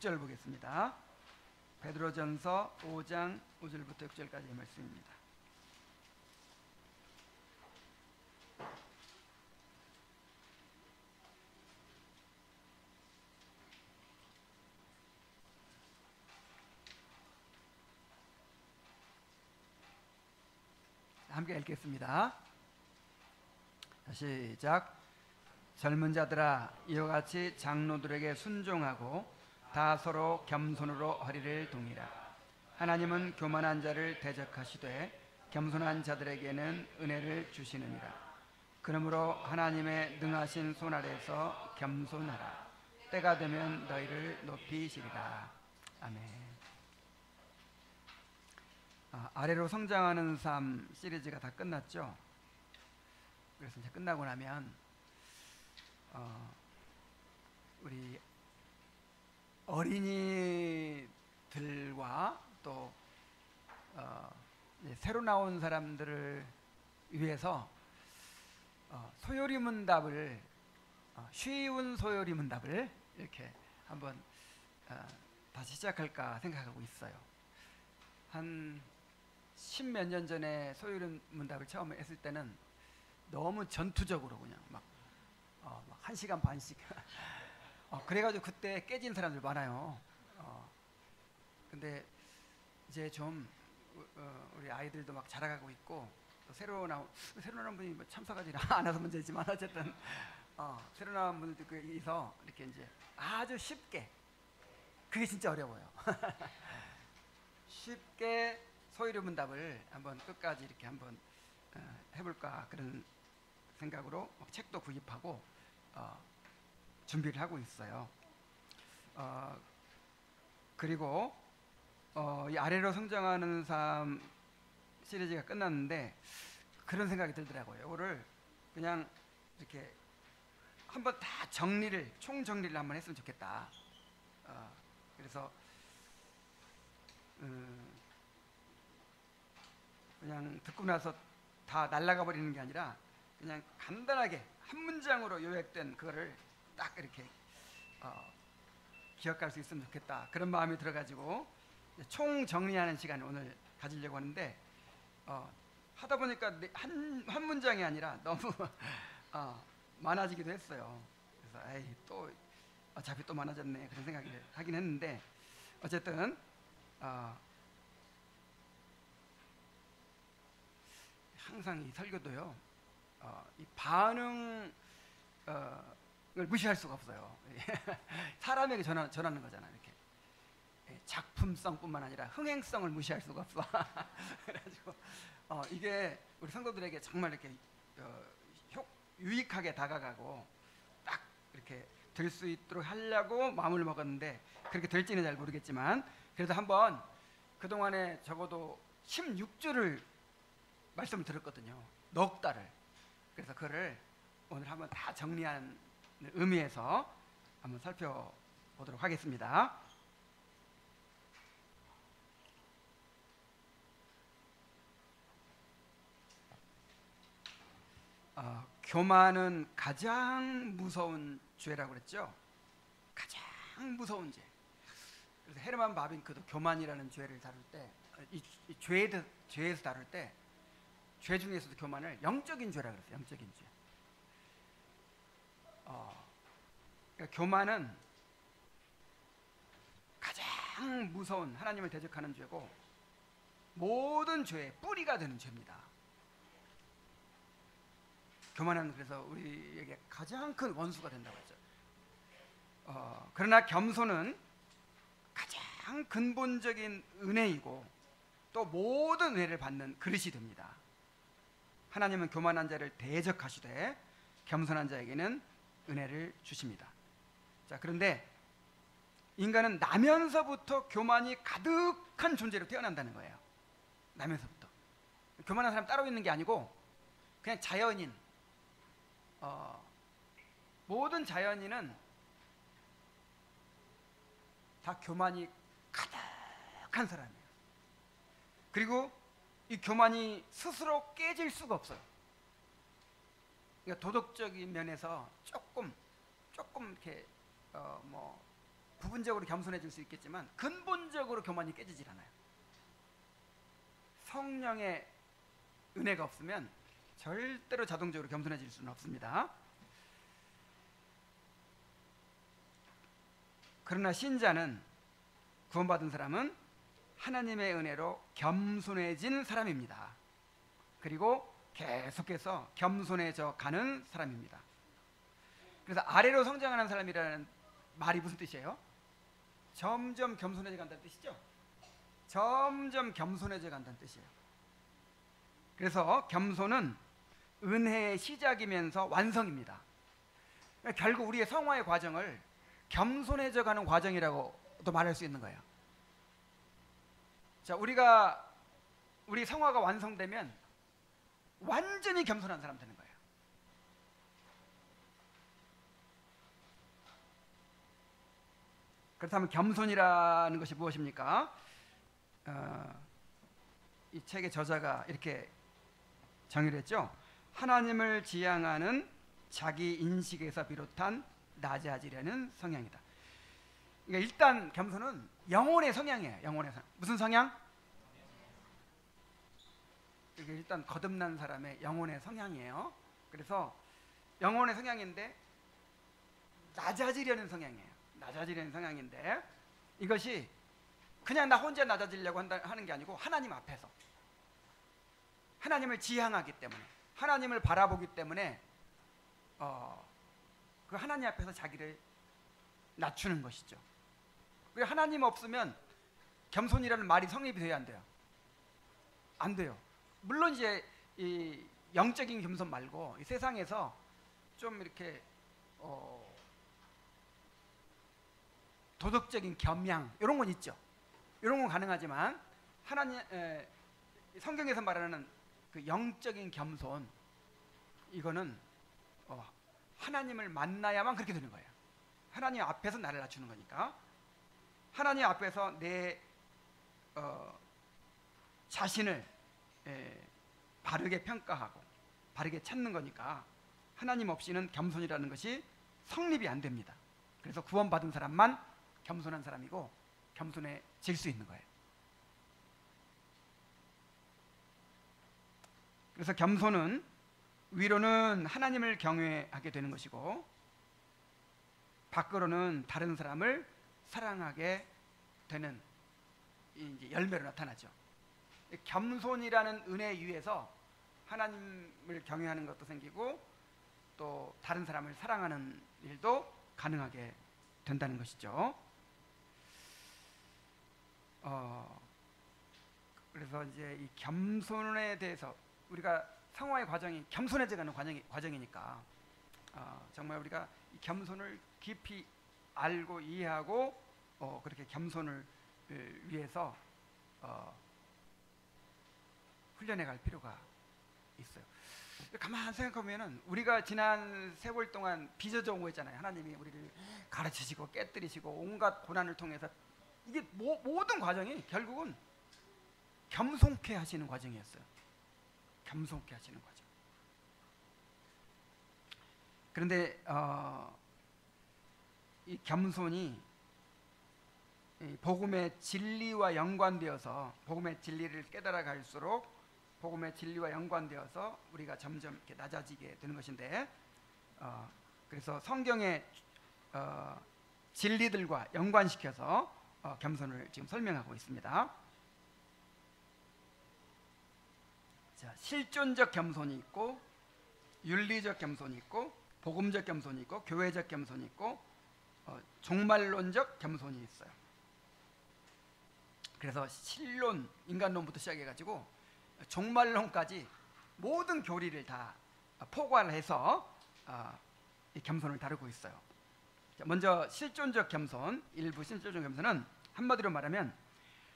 6절 보겠습니다. 베드로전서 5장 5절부터 6절까지의 말씀입니다. 함께 읽겠습니다. 시작. 젊은 자들아, 이와 같이 장로들에게 순종하고 다 서로 겸손으로 허리를 동이라. 하나님은 교만한 자를 대적하시되 겸손한 자들에게는 은혜를 주시느니라. 그러므로 하나님의 능하신 손 아래서 겸손하라. 때가 되면 너희를 높이시리라. 아멘. 아래로 성장하는 삶 시리즈가 다 끝났죠. 그래서 이제 끝나고 나면 우리 어린이들과 또 새로 나온 사람들을 위해서 소요리 문답을 쉬운 소요리 문답을 이렇게 한번 다시 시작할까 생각하고 있어요. 한 10몇 년 전에 소요리 문답을 처음 했을 때는 너무 전투적으로 그냥 막 1시간 반씩 그래가지고 그때 깨진 사람들 많아요. 근데 이제 좀 우리 아이들도 막 자라가고 있고 또 새로 나온 분이 뭐 참석하지 않아서 문제지만 어쨌든 새로 나온 분들께서 이렇게 이제 아주 쉽게, 그게 진짜 어려워요. 쉽게 소요리 문답을 한번 끝까지 이렇게 한번 해볼까 그런 생각으로 책도 구입하고 준비를 하고 있어요. 그리고 이 아래로 성장하는 삶 시리즈가 끝났는데 그런 생각이 들더라고요. 이거를 그냥 이렇게 한번 다 총 정리를 한번 했으면 좋겠다. 그래서 그냥 듣고 나서 다 날아가 버리는 게 아니라 그냥 간단하게 한 문장으로 요약된 그거를 딱 이렇게 기억할 수 있으면 좋겠다, 그런 마음이 들어가지고 총 정리하는 시간을 오늘 가지려고 하는데 하다 보니까 한 문장이 아니라 너무 많아지기도 했어요. 그래서 에이, 또 어차피 또 많아졌네 그런 생각을 하긴 했는데 어쨌든 항상 이 설교도요, 이 반응을 무시할 수가 없어요. 사람에게 전하는 거잖아요. 이렇게 작품성뿐만 아니라 흥행성을 무시할 수가 없어. 그래가지고 이게 우리 성도들에게 정말 이렇게 유익하게 다가가고 딱 이렇게 될 수 있도록 하려고 마음을 먹었는데 그렇게 될지는 잘 모르겠지만 그래도 한번 그동안에 적어도 16주를 말씀을 들었거든요. 넉 달을. 그래서 그거를 오늘 한번 다 정리하는 의미에서 한번 살펴보도록 하겠습니다. 교만은 가장 무서운 죄라고 그랬죠. 가장 무서운 죄. 그래서 헤르만 바빙크도 교만이라는 죄를 다룰 때, 이 죄에서 다룰 때 죄 중에서도 교만을 영적인 죄라고 그랬어요. 영적인 죄. 그러니까 교만은 가장 무서운 하나님을 대적하는 죄고 모든 죄의 뿌리가 되는 죄입니다. 교만은 그래서 우리에게 가장 큰 원수가 된다고 했죠. 그러나 겸손은 가장 근본적인 은혜이고 또 모든 은혜를 받는 그릇이 됩니다. 하나님은 교만한 자를 대적하시되 겸손한 자에게는 은혜를 주십니다. 자, 그런데 인간은 나면서부터 교만이 가득한 존재로 태어난다는 거예요. 나면서부터. 교만한 사람 따로 있는 게 아니고 그냥 자연인, 모든 자연인은 다 교만이 가득한 사람이에요. 그리고 이 교만이 스스로 깨질 수가 없어요. 그러니까 도덕적인 면에서 조금 이렇게 부분적으로 겸손해질 수 있겠지만 근본적으로 교만이 깨지질 않아요. 성령의 은혜가 없으면 절대로 자동적으로 겸손해질 수는 없습니다. 그러나 신자는, 구원받은 사람은 하나님의 은혜로 겸손해진 사람입니다. 그리고 계속해서 겸손해져 가는 사람입니다. 그래서 아래로 성장하는 사람이라는 말이 무슨 뜻이에요? 점점 겸손해져 간다는 뜻이죠. 점점 겸손해져 간다는 뜻이에요. 그래서 겸손은 은혜의 시작이면서 완성입니다. 결국 우리의 성화의 과정을 겸손해져 가는 과정이라고도 말할 수 있는 거예요. 자, 우리 성화가 완성되면 완전히 겸손한 사람 되는 거예요. 그렇다면 겸손이라는 것이 무엇입니까? 이 책의 저자가 이렇게 정의를 했죠. 하나님을 지향하는 자기 인식에서 비롯한 낮아지려는 성향이다. 그러니까 일단 겸손은 영혼의 성향이에요. 영혼의 성향. 무슨 성향? 이게 일단 거듭난 사람의 영혼의 성향이에요. 그래서 영혼의 성향인데 낮아지려는 성향이에요. 낮아지려는 성향인데 이것이 그냥 나 혼자 낮아지려고 하는 게 아니고 하나님 앞에서, 하나님을 지향하기 때문에, 하나님을 바라보기 때문에 그 하나님 앞에서 자기를 낮추는 것이죠. 그리고 하나님 없으면 겸손이라는 말이 성립이 돼야 안 돼요. 안 돼요. 물론 이제 이 영적인 겸손 말고 이 세상에서 좀 이렇게 도덕적인 겸양 이런 건 있죠. 이런 건 가능하지만 성경에서 말하는 그 영적인 겸손, 이거는 하나님을 만나야만 그렇게 되는 거예요. 하나님 앞에서 나를 낮추는 거니까. 하나님 앞에서 내 자신을 바르게 평가하고 바르게 찾는 거니까 하나님 없이는 겸손이라는 것이 성립이 안 됩니다. 그래서 구원받은 사람만 겸손한 사람이고 겸손해질 수 있는 거예요. 그래서 겸손은 위로는 하나님을 경외하게 되는 것이고 밖으로는 다른 사람을 사랑하게 되는 이제 열매로 나타나죠. 겸손이라는 은혜 위에서 하나님을 경외하는 것도 생기고 또 다른 사람을 사랑하는 일도 가능하게 된다는 것이죠. 그래서 이제 이 겸손에 대해서 우리가 성화의 과정이 겸손해져가는 과정이니까 정말 우리가 이 겸손을 깊이 알고 이해하고 그렇게 겸손을 위해서 훈련해갈 필요가 있어요. 가만 생각하면은 우리가 지난 세월 동안 빚어져 온 거 있잖아요. 하나님이 우리를 가르치시고 깨뜨리시고 온갖 고난을 통해서 이게 모든 과정이 결국은 겸손케 하시는 과정이었어요. 겸손케 하시는 과정. 그런데 이 겸손이 이 복음의 진리와 연관되어서 복음의 진리를 깨달아 갈수록 복음의 진리와 연관되어서 우리가 점점 이렇게 낮아지게 되는 것인데 그래서 성경의 진리들과 연관시켜서 겸손을 지금 설명하고 있습니다. 자, 실존적 겸손이 있고 윤리적 겸손이 있고 복음적 겸손이 있고 교회적 겸손이 있고 종말론적 겸손이 있어요. 그래서 신론, 인간론부터 시작해가지고 종말론까지 모든 교리를 다 포괄해서 이 겸손을 다루고 있어요. 자, 먼저 실존적 겸손, 일부 실존적 겸손은 한마디로 말하면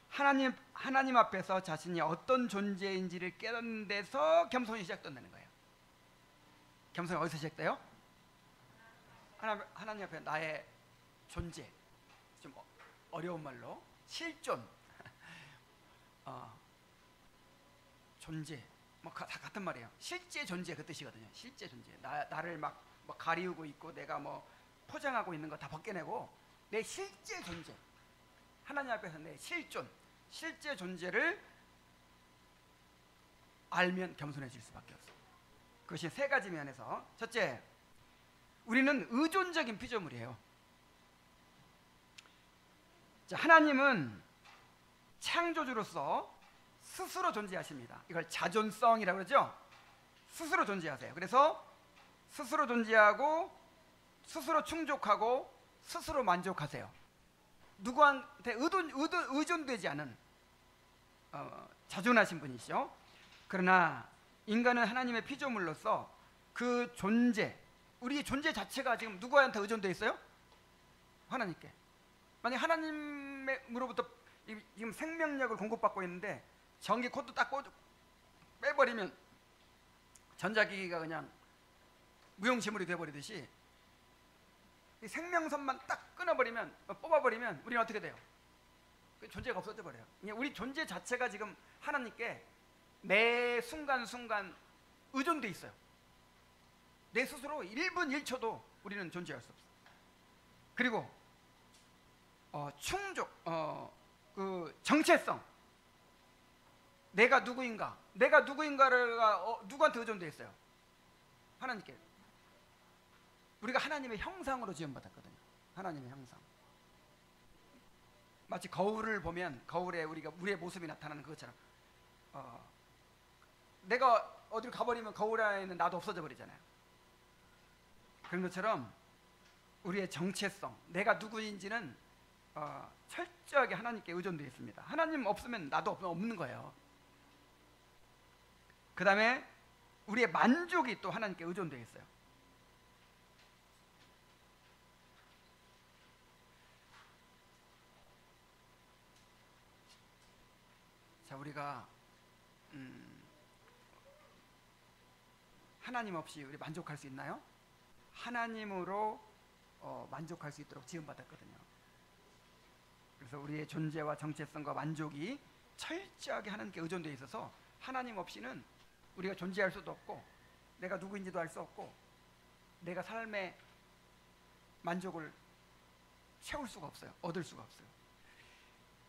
하나님 앞에서 자신이 어떤 존재인지를 깨닫는 데서 겸손이 시작된다는 거예요. 겸손이 어디서 시작돼요? 하나님 앞에 나의 존재, 좀 어려운 말로 실존, 존재, 뭐 다 같은 말이에요. 실제 존재 그 뜻이거든요. 실제 존재. 나를 막 가리우고 있고 내가 뭐 포장하고 있는 거 다 벗겨내고 내 실제 존재, 하나님 앞에서 내 실제 존재를 알면 겸손해질 수밖에 없어요. 그것이 세 가지 면에서, 첫째, 우리는 의존적인 피조물이에요. 자, 하나님은 창조주로서 스스로 존재하십니다. 이걸 자존성이라고 그러죠. 스스로 존재하세요. 그래서 스스로 존재하고 스스로 충족하고 스스로 만족하세요. 누구한테 의존되지 않은 자존하신 분이시죠. 그러나 인간은 하나님의 피조물로서 그 존재, 우리 존재 자체가 지금 누구한테 의존되어 있어요? 하나님께. 만약 하나님으로부터 지금 생명력을 공급받고 있는데 전기 코드 딱 빼버리면 전자기기가 그냥 무용지물이 돼버리듯이 이 생명선만 딱 끊어버리면, 뽑아버리면 우리는 어떻게 돼요? 존재가 없어져 버려요. 우리 존재 자체가 지금 하나님께 매 순간순간 의존돼 있어요. 내 스스로 1분 1초도 우리는 존재할 수 없어요. 그리고 충족, 그 정체성, 내가 누구인가, 내가 누구한테 의존돼 있어요? 하나님께. 우리가 하나님의 형상으로 지음받았거든요. 하나님의 형상. 마치 거울을 보면 거울에 우리의 모습이 나타나는 그것처럼 내가 어디로 가버리면 거울 안에 있는 나도 없어져 버리잖아요. 그런 것처럼 우리의 정체성, 내가 누구인지는 철저하게 하나님께 의존되어 있습니다. 하나님 없으면 나도 없는 거예요. 그 다음에 우리의 만족이 또 하나님께 의존되어 있어요. 자, 우리가 하나님 없이 우리 만족할 수 있나요? 하나님으로 만족할 수 있도록 지음받았거든요. 그래서 우리의 존재와 정체성과 만족이 철저하게 하나님께 의존되어 있어서 하나님 없이는 우리가 존재할 수도 없고 내가 누구인지도 알 수 없고 내가 삶의 만족을 채울 수가 없어요. 얻을 수가 없어요.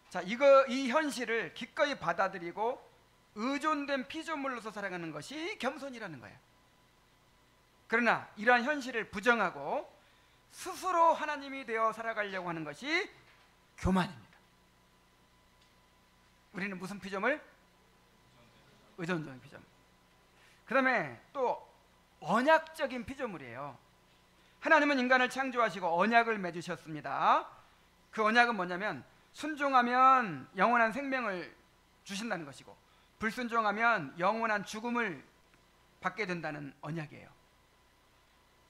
자, 이 현실을 기꺼이 받아들이고 의존된 피조물로서 살아가는 것이 겸손이라는 거예요. 그러나 이러한 현실을 부정하고 스스로 하나님이 되어 살아가려고 하는 것이 교만입니다. 우리는 무슨 피조물? 의존적인 피조물. 그 다음에 또 언약적인 피조물이에요. 하나님은 인간을 창조하시고 언약을 맺으셨습니다. 그 언약은 뭐냐면 순종하면 영원한 생명을 주신다는 것이고 불순종하면 영원한 죽음을 받게 된다는 언약이에요.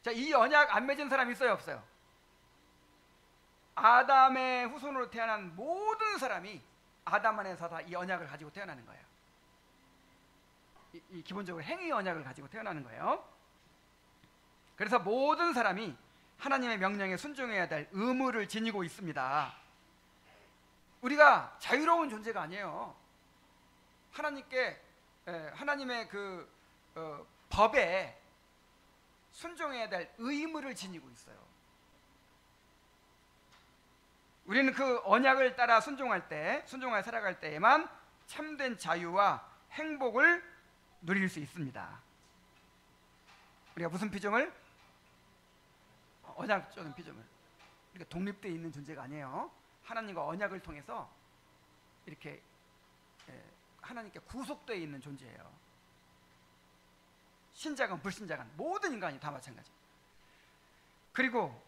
자, 이 언약 안 맺은 사람 있어요, 없어요? 아담의 후손으로 태어난 모든 사람이 아담 안에서 다 이 언약을 가지고 태어나는 거예요. 이 기본적으로 행위 언약을 가지고 태어나는 거예요. 그래서 모든 사람이 하나님의 명령에 순종해야 될 의무를 지니고 있습니다. 우리가 자유로운 존재가 아니에요. 하나님의 그 법에 순종해야 될 의무를 지니고 있어요. 우리는 그 언약을 따라 순종하여 살아갈 때에만 참된 자유와 행복을 누릴 수 있습니다. 우리가 무슨 피조물? 언약적인 피조물. 우리가 독립되어 있는 존재가 아니에요. 하나님과 언약을 통해서 이렇게 하나님께 구속되어 있는 존재예요. 신자건 불신자건 모든 인간이 다 마찬가지. 그리고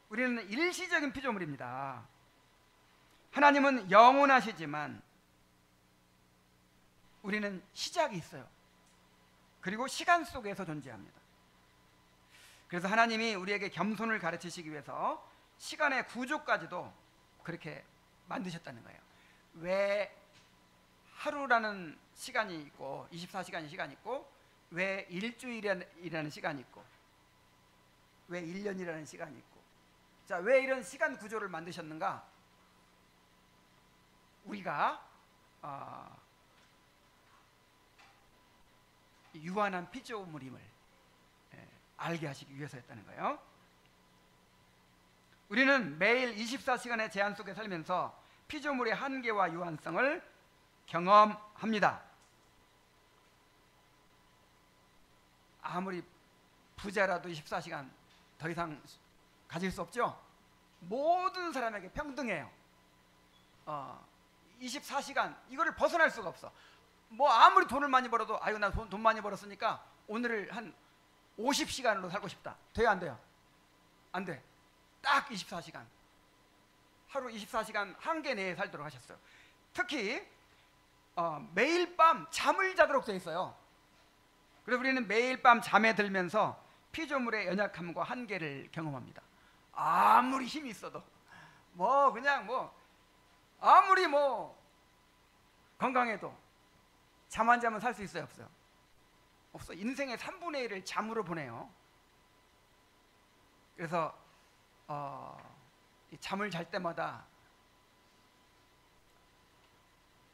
우리는 일시적인 피조물입니다. 하나님은 영원하시지만 우리는 시작이 있어요. 그리고 시간 속에서 존재합니다. 그래서 하나님이 우리에게 겸손을 가르치시기 위해서 시간의 구조까지도 그렇게 만드셨다는 거예요. 왜 하루라는 시간이 있고 24시간의 시간이 있고 왜 일주일이라는 시간이 있고 왜 1년이라는 시간이 있고, 자, 왜 이런 시간 구조를 만드셨는가? 우리가 유한한 피조물임을 알게 하시기 위해서였다는 거예요. 우리는 매일 24시간의 제한 속에 살면서 피조물의 한계와 유한성을 경험합니다. 아무리 부자라도 24시간 더 이상 가질 수 없죠. 모든 사람에게 평등해요. 24시간 이거를 벗어날 수가 없어. 뭐 아무리 돈을 많이 벌어도 아유 나 돈 많이 벌었으니까 오늘을 한 50시간으로 살고 싶다. 돼요 안 돼요? 안 돼. 딱 24시간. 하루 24시간 한계 내에 살도록 하셨어요. 특히 매일 밤 잠을 자도록 되어 있어요. 그래서 우리는 매일 밤 잠에 들면서 피조물의 연약함과 한계를 경험합니다. 아무리 힘이 있어도 뭐 그냥 뭐 아무리 뭐 건강해도 잠 안 자면 살 수 있어요 없어요? 없어. 인생의 3분의 1을 잠으로 보내요. 그래서 이 잠을 잘 때마다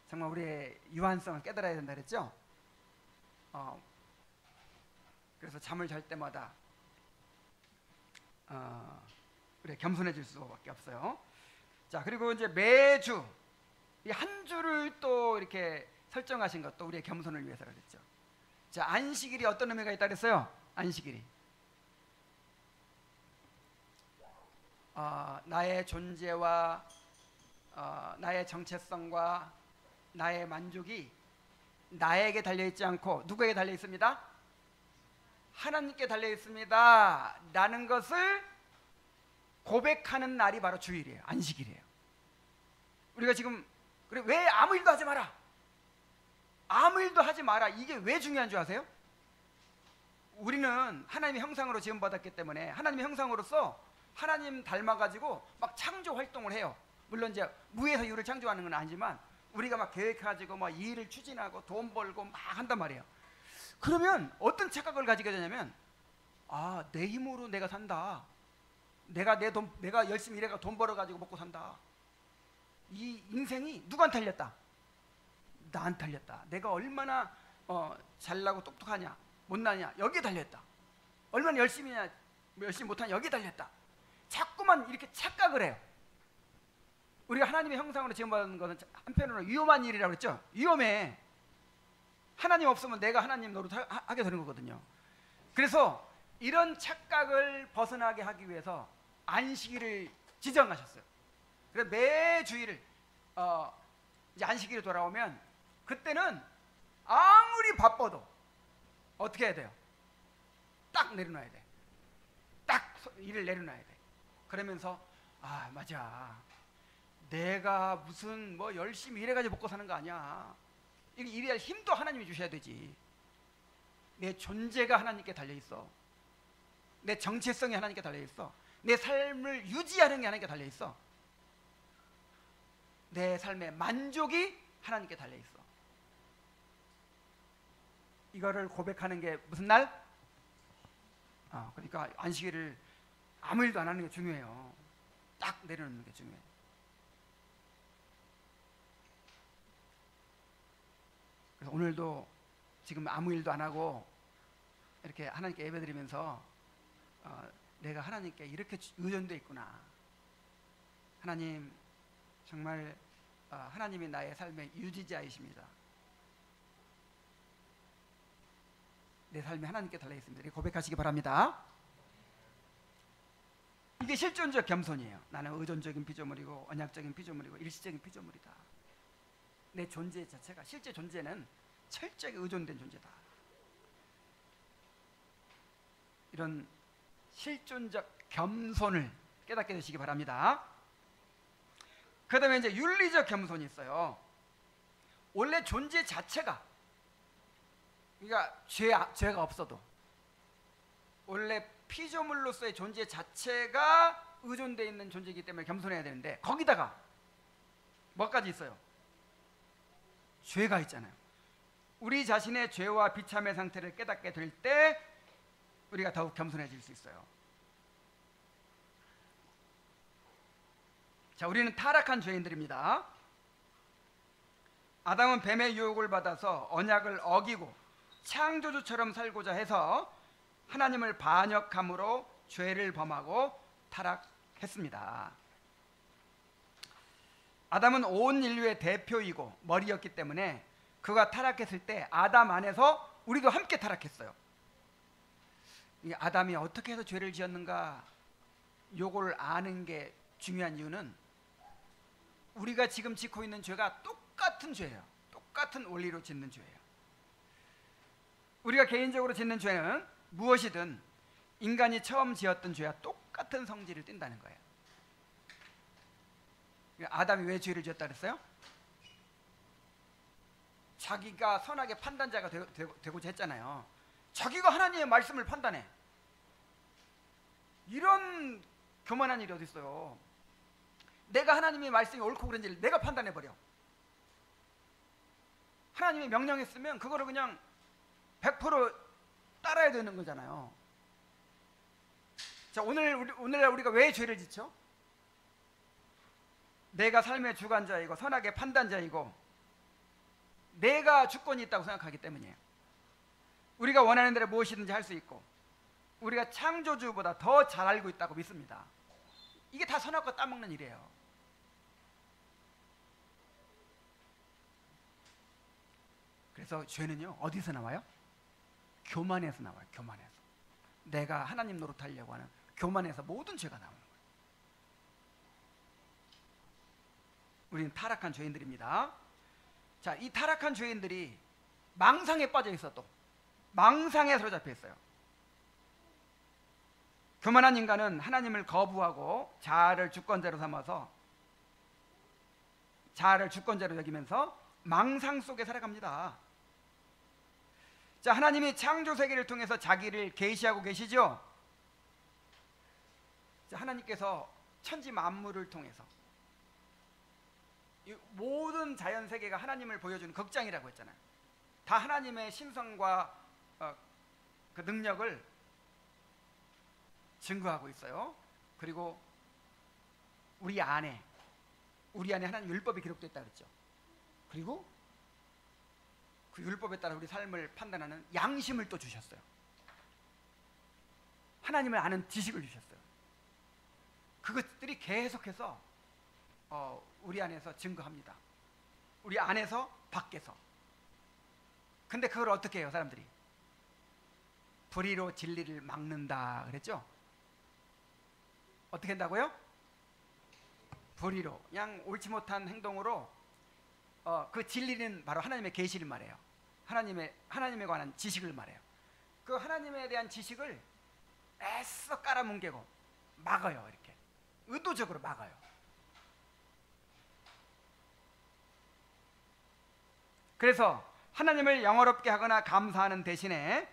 정말 우리의 유한성을 깨달아야 된다 그랬죠? 그래서 잠을 잘 때마다 우리가 겸손해질 수밖에 없어요. 자, 그리고 이제 매주 이 한 주를 또 이렇게 설정하신 것도 우리의 겸손을 위해서 그랬죠. 자, 안식일이 어떤 의미가 있다 그랬어요? 안식일이 나의 존재와 나의 정체성과 나의 만족이 나에게 달려있지 않고 누구에게 달려있습니다? 하나님께 달려있습니다 라는 것을 고백하는 날이 바로 주일이에요. 안식일이에요. 우리가 지금 그래 왜 아무 일도 하지 마라, 아무 일도 하지 마라, 이게 왜 중요한 줄 아세요? 우리는 하나님의 형상으로 지음받았기 때문에 하나님의 형상으로서 하나님 닮아가지고 막 창조 활동을 해요. 물론 이제 무에서 유를 창조하는 건 아니지만 우리가 막 계획해가지고 막 일을 추진하고 돈 벌고 막 한단 말이에요. 그러면 어떤 착각을 가지게 되냐면 내 힘으로 내가 산다, 내가 열심히 일해가 돈 벌어가지고 먹고 산다. 이 인생이 누구한테 달렸다? 나한테 달렸다. 내가 얼마나 잘나고 똑똑하냐 못나냐 여기에 달렸다. 얼마나 열심히 하냐 열심히 못하냐 여기에 달렸다. 자꾸만 이렇게 착각을 해요. 우리가 하나님의 형상으로 지음받은 것은 한편으로 위험한 일이라고 그랬죠. 위험해. 하나님 없으면 내가 하나님 노릇 하게 되는 거거든요. 그래서 이런 착각을 벗어나게 하기 위해서 안식일을 지정하셨어요. 그래서 매 주일 이제 안식일이 돌아오면 그때는 아무리 바빠도 어떻게 해야 돼요? 딱 내려놔야 돼. 딱 일을 내려놔야 돼. 그러면서 맞아, 내가 무슨 뭐 열심히 일해가지고 먹고 사는 거 아니야. 일할 힘도 하나님이 주셔야 되지. 내 존재가 하나님께 달려있어. 내 정체성이 하나님께 달려있어. 내 삶을 유지하는 게 하나님께 달려있어. 내 삶의 만족이 하나님께 달려있어. 이거를 고백하는 게 무슨 날? 그러니까 안식일을 아무 일도 안 하는 게 중요해요. 딱 내려놓는 게 중요해요. 그래서 오늘도 지금 아무 일도 안 하고 이렇게 하나님께 예배드리면서 내가 하나님께 이렇게 의존되어 있구나. 하나님 정말 하나님이 나의 삶의 유지자이십니다. 내 삶이 하나님께 달려있습니다. 이렇게 고백하시기 바랍니다. 이게 실존적 겸손이에요. 나는 의존적인 피조물이고 언약적인 피조물이고 일시적인 피조물이다. 내 존재 자체가, 실제 존재는 철저하게 의존된 존재다. 이런 실존적 겸손을 깨닫게 되시기 바랍니다. 그 다음에 이제 윤리적 겸손이 있어요. 원래 존재 자체가, 그러니까 죄가 없어도 원래 피조물로서의 존재 자체가 의존되어 있는 존재이기 때문에 겸손해야 되는데 거기다가 뭐까지 있어요? 죄가 있잖아요. 우리 자신의 죄와 비참의 상태를 깨닫게 될 때 우리가 더욱 겸손해질 수 있어요. 자, 우리는 타락한 죄인들입니다. 아담은 뱀의 유혹을 받아서 언약을 어기고 창조주처럼 살고자 해서 하나님을 반역함으로 죄를 범하고 타락했습니다. 했습니다. 아담은 온 인류의 대표이고 머리였기 때문에 그가 타락했을 때 아담 안에서 우리도 함께 타락했어요. 이 아담이 어떻게 해서 죄를 지었는가, 요걸 아는 게 중요한 이유는 우리가 지금 짓고 있는 죄가 똑같은 죄예요. 똑같은 원리로 짓는 죄예요. 우리가 개인적으로 짓는 죄는 무엇이든 인간이 처음 지었던 죄와 똑같은 성질을 띈다는 거예요. 아담이 왜 죄를 지었다 그랬어요? 자기가 선악의 판단자가 되고자 했잖아요. 자기가 하나님의 말씀을 판단해. 이런 교만한 일이 어디 있어요? 내가 하나님의 말씀이 옳고 그른지를 내가 판단해버려. 하나님이 명령했으면 그거를 그냥 100% 따라야 되는 거잖아요. 자, 오늘날 우리가 왜 죄를 짓죠? 내가 삶의 주관자이고 선악의 판단자이고 내가 주권이 있다고 생각하기 때문이에요. 우리가 원하는 대로 무엇이든지 할 수 있고 우리가 창조주보다 더 잘 알고 있다고 믿습니다. 이게 다 선악과 따먹는 일이에요. 그래서 죄는요 어디서 나와요? 교만에서 나와요. 교만에서. 내가 하나님 노릇하려고 하는 교만에서 모든 죄가 나오는 거예요. 우리는 타락한 죄인들입니다. 자, 이 타락한 죄인들이 망상에 빠져 있어도 망상에 사로잡혀 있어요. 교만한 인간은 하나님을 거부하고 자아를 주권자로 삼아서 자아를 주권자로 여기면서 망상 속에 살아갑니다. 자, 하나님이 창조 세계를 통해서 자기를 계시하고 계시죠. 자, 하나님께서 천지 만물을 통해서 이 모든 자연 세계가 하나님을 보여주는 극장이라고 했잖아요. 다 하나님의 신성과 그 능력을 증거하고 있어요. 그리고 우리 안에 하나님 율법이 기록되어 있다 그랬죠. 그리고 그 율법에 따라 우리 삶을 판단하는 양심을 또 주셨어요. 하나님을 아는 지식을 주셨어요. 그것들이 계속해서 우리 안에서 증거합니다. 우리 안에서 밖에서. 근데 그걸 어떻게 해요 사람들이? 불의로 진리를 막는다 그랬죠. 어떻게 한다고요? 불의로, 그냥 옳지 못한 행동으로 그 진리는 바로 하나님의 계시를 말해요. 하나님에 관한 지식을 말해요. 그 하나님에 대한 지식을 애써 깔아뭉개고 막아요. 이렇게 의도적으로 막아요. 그래서 하나님을 영화롭게 하거나 감사하는 대신에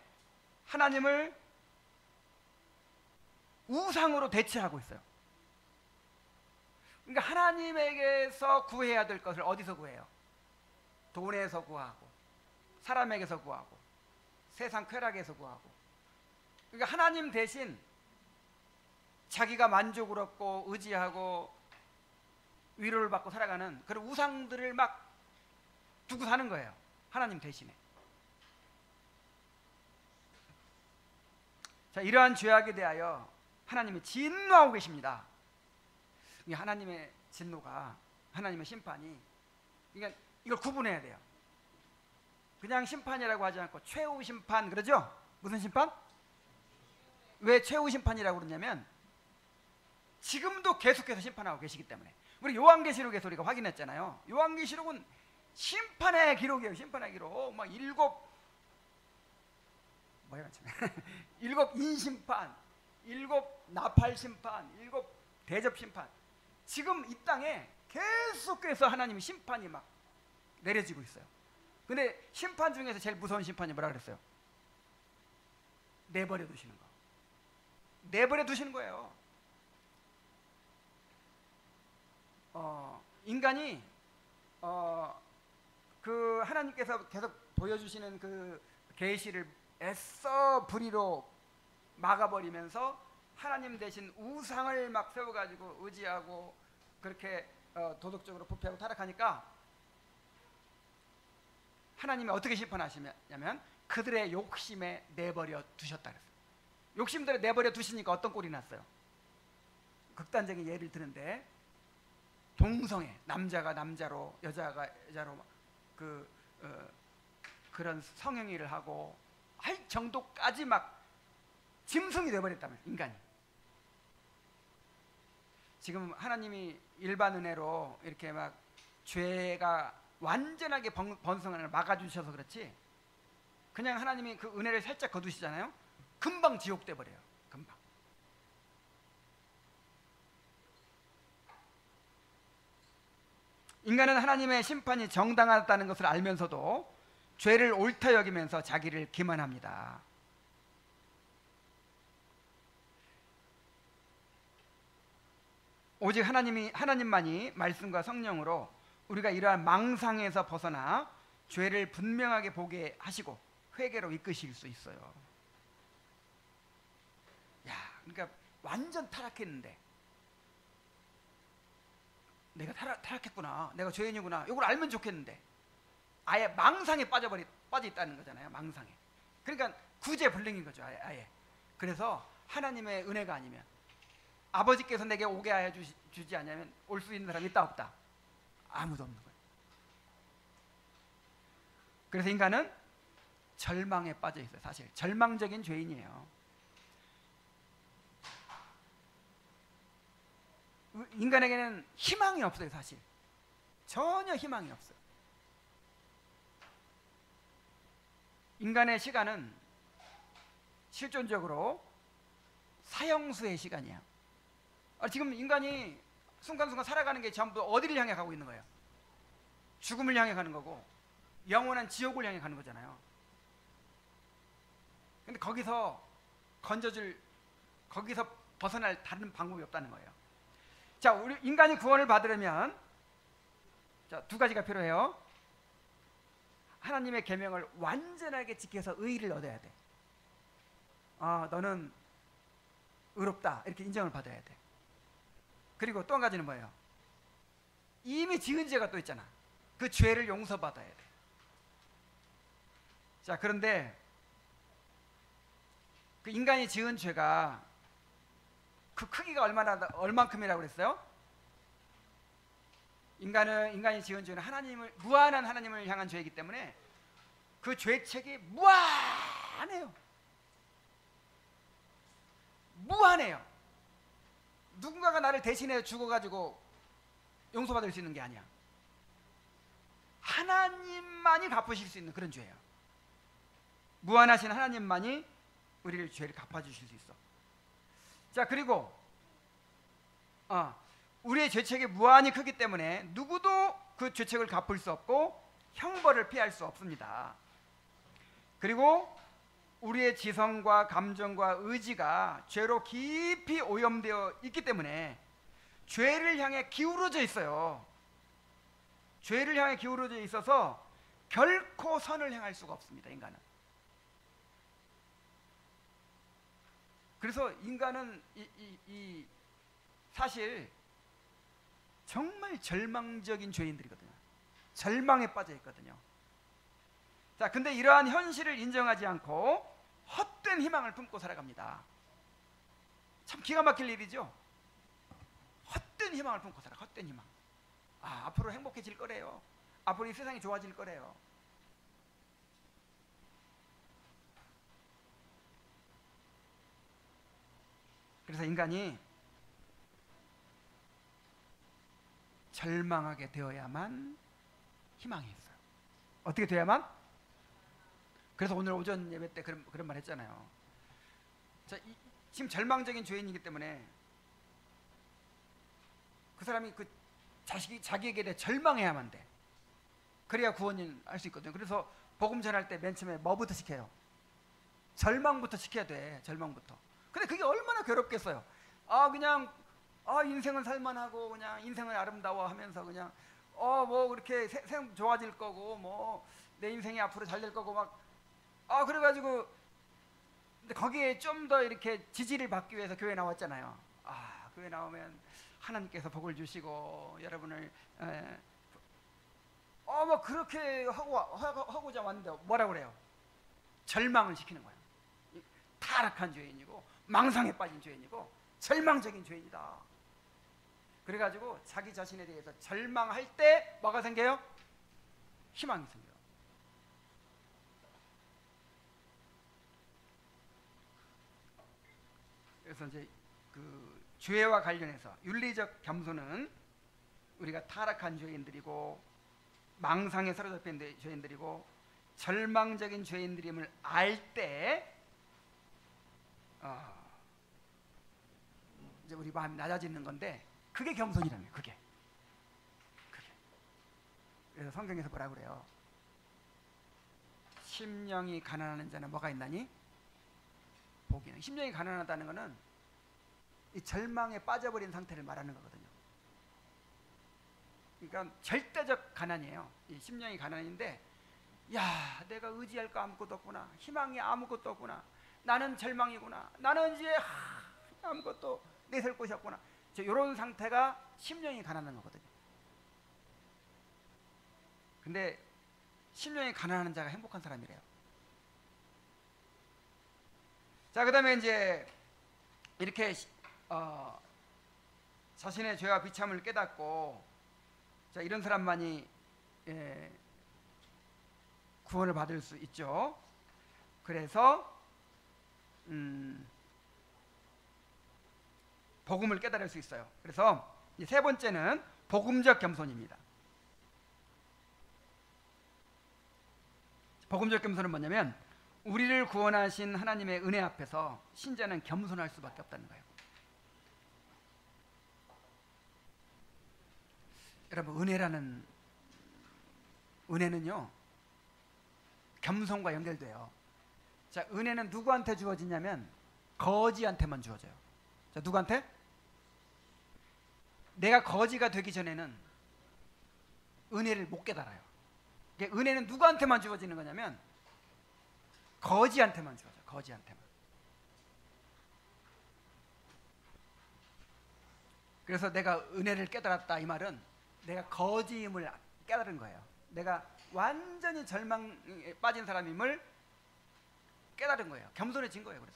하나님을 우상으로 대체하고 있어요. 그러니까 하나님에게서 구해야 될 것을 어디서 구해요? 돈에서 구하고 사람에게서 구하고 세상 쾌락에서 구하고. 그러니까 하나님 대신 자기가 만족을 얻고 의지하고 위로를 받고 살아가는 그런 우상들을 막 두고 사는 거예요. 하나님 대신에. 자, 이러한 죄악에 대하여 하나님이 진노하고 계십니다. 하나님의 진노가, 하나님의 심판이, 그러니까 이걸 구분해야 돼요. 그냥 심판이라고 하지 않고 최후 심판 그러죠? 무슨 심판? 왜 최후 심판이라고 그러냐면 지금도 계속해서 심판하고 계시기 때문에. 우리 요한계시록에서 우리가 확인했잖아요. 요한계시록은 심판의 기록이에요. 심판의 기록. 막 일곱 인심판, 일곱 나팔 심판, 일곱 대접 심판. 지금 이 땅에 계속해서 하나님의 심판이 막 내려지고 있어요. 근데 심판 중에서 제일 무서운 심판이 뭐라 그랬어요? 내버려 두시는 거. 내버려 두시는 거예요. 인간이 그 하나님께서 계속 보여주시는 그 계시를 애써 불의로 막아버리면서 하나님 대신 우상을 막 세워가지고 의지하고 그렇게 도덕적으로 부패하고 타락하니까 하나님이 어떻게 심판하시냐면 그들의 욕심에 내버려 두셨다 그랬어요. 욕심들에 내버려 두시니까 어떤 꼴이 났어요? 극단적인 예를 드는데, 동성애, 남자가 남자로 여자가 여자로 그런 성행위를 하고 할 정도까지 막 짐승이 되어버렸다면, 인간이. 지금 하나님이 일반 은혜로 이렇게 막 죄가 완전하게 번성하는 걸 막아주셔서 그렇지, 그냥 하나님이 그 은혜를 살짝 거두시잖아요. 금방 지옥 돼버려요. 금방. 인간은 하나님의 심판이 정당하다는 것을 알면서도 죄를 옳다 여기면서 자기를 기만합니다. 오직 하나님만이 말씀과 성령으로 우리가 이러한 망상에서 벗어나 죄를 분명하게 보게 하시고 회개로 이끄실 수 있어요. 야, 그러니까 완전 타락했는데, 내가 타락했구나, 내가 죄인이구나, 이걸 알면 좋겠는데 아예 망상에 빠져 있다는 거잖아요. 망상에. 그러니까 구제불능인 거죠. 아예. 그래서 하나님의 은혜가 아니면, 아버지께서 내게 오게 하여 주지 않으면 올 수 있는 사람이 있다 없다? 아무도 없는 거예요. 그래서 인간은 절망에 빠져 있어요. 사실 절망적인 죄인이에요. 인간에게는 희망이 없어요. 사실 전혀 희망이 없어요. 인간의 시간은 실존적으로 사형수의 시간이에요. 지금 인간이 순간순간 살아가는 게 전부 어디를 향해 가고 있는 거예요? 죽음을 향해 가는 거고, 영원한 지옥을 향해 가는 거잖아요. 근데 거기서 벗어날 다른 방법이 없다는 거예요. 자, 우리 인간이 구원을 받으려면 자, 두 가지가 필요해요. 하나님의 계명을 완전하게 지켜서 의의를 얻어야 돼. 너는 의롭다, 이렇게 인정을 받아야 돼. 그리고 또 한 가지는 뭐예요? 이미 지은 죄가 또 있잖아. 그 죄를 용서받아야 돼. 자, 그런데 그 인간이 지은 죄가 그 크기가 얼만큼이라고 그랬어요? 인간이 지은 죄는 무한한 하나님을 향한 죄이기 때문에 그 죄책이 무한해요. 무한해요. 누군가가 나를 대신해 죽어가지고 용서받을 수 있는 게 아니야. 하나님만이 갚으실 수 있는 그런 죄예요. 무한하신 하나님만이 우리를 죄를 갚아주실 수 있어. 자, 그리고 우리의 죄책이 무한히 크기 때문에 누구도 그 죄책을 갚을 수 없고 형벌을 피할 수 없습니다. 그리고 우리의 지성과 감정과 의지가 죄로 깊이 오염되어 있기 때문에 죄를 향해 기울어져 있어요. 죄를 향해 기울어져 있어서 결코 선을 행할 수가 없습니다. 인간은. 그래서 인간은 사실 정말 절망적인 죄인들이거든요. 절망에 빠져 있거든요. 자, 근데 이러한 현실을 인정하지 않고 헛된 희망을 품고 살아갑니다. 참 기가 막힐 일이죠. 헛된 희망을 품고 살아. 헛된 희망. 앞으로 행복해질 거래요. 앞으로 이 세상이 좋아질 거래요. 그래서 인간이 절망하게 되어야만 희망이 있어요. 어떻게 되어야만? 그래서 오늘 오전 예배 때 그런 말 했잖아요. 자, 지금 절망적인 죄인이기 때문에 그 사람이 그 자기에게 대해 절망해야만 돼. 그래야 구원을 할 수 있거든요. 그래서 복음 전할 때 맨 처음에 뭐부터 시켜요? 절망부터 시켜야 돼. 절망부터. 근데 그게 얼마나 괴롭겠어요. 그냥 인생은 살만하고 그냥 인생은 아름다워 하면서 그냥 뭐 그렇게 세상 좋아질 거고 뭐 내 인생이 앞으로 잘 될 거고 막 그래가지고 근데 거기에 좀 더 이렇게 지지를 받기 위해서 교회 나왔잖아요. 교회 나오면 하나님께서 복을 주시고 여러분을 뭐 그렇게 하고자 왔는데 뭐라고 그래요? 절망을 시키는 거예요. 타락한 죄인이고 망상에 빠진 죄인이고 절망적인 죄인이다. 그래가지고 자기 자신에 대해서 절망할 때 뭐가 생겨요? 희망이 생겨요. 그래서 이제 그 죄와 관련해서 윤리적 겸손은 우리가 타락한 죄인들이고 망상에 사로잡힌 죄인들이고 절망적인 죄인들임을 알 때 이제 우리 마음이 낮아지는 건데 그게 겸손이라는 거예요. 그게. 그래서 성경에서 뭐라 그래요? 심령이 가난한 자는 뭐가 있나니? 복이 있나니. 심령이 가난하다는 것은 이 절망에 빠져버린 상태를 말하는 거거든요. 그러니까 절대적 가난이에요. 이 심령이 가난인데, 야, 내가 의지할 거 아무것도 없구나. 희망이 아무것도 없구나. 나는 절망이구나. 나는 이제 아무것도 내세울 곳이 없구나. 이런 상태가 심령이 가난한 거거든요. 근데 심령이 가난한 자가 행복한 사람이래요. 자, 그 다음에 이제 이렇게 자신의 죄와 비참을 깨닫고, 자, 이런 사람만이 구원을 받을 수 있죠. 그래서 복음을 깨달을 수 있어요. 그래서 세 번째는 복음적 겸손입니다. 복음적 겸손은 뭐냐면 우리를 구원하신 하나님의 은혜 앞에서 신자는 겸손할 수밖에 없다는 거예요. 여러분, 은혜는요 겸손과 연결돼요. 자, 은혜는 누구한테 주어지냐면 거지한테만 주어져요. 자, 누구한테? 내가 거지가 되기 전에는 은혜를 못 깨달아요. 은혜는 누구한테만 주어지는 거냐면 거지한테만 주어져요. 거지한테만. 그래서 내가 은혜를 깨달았다 이 말은 내가 거지임을 깨달은 거예요. 내가 완전히 절망에 빠진 사람임을 깨달은 거예요. 겸손해진 거예요.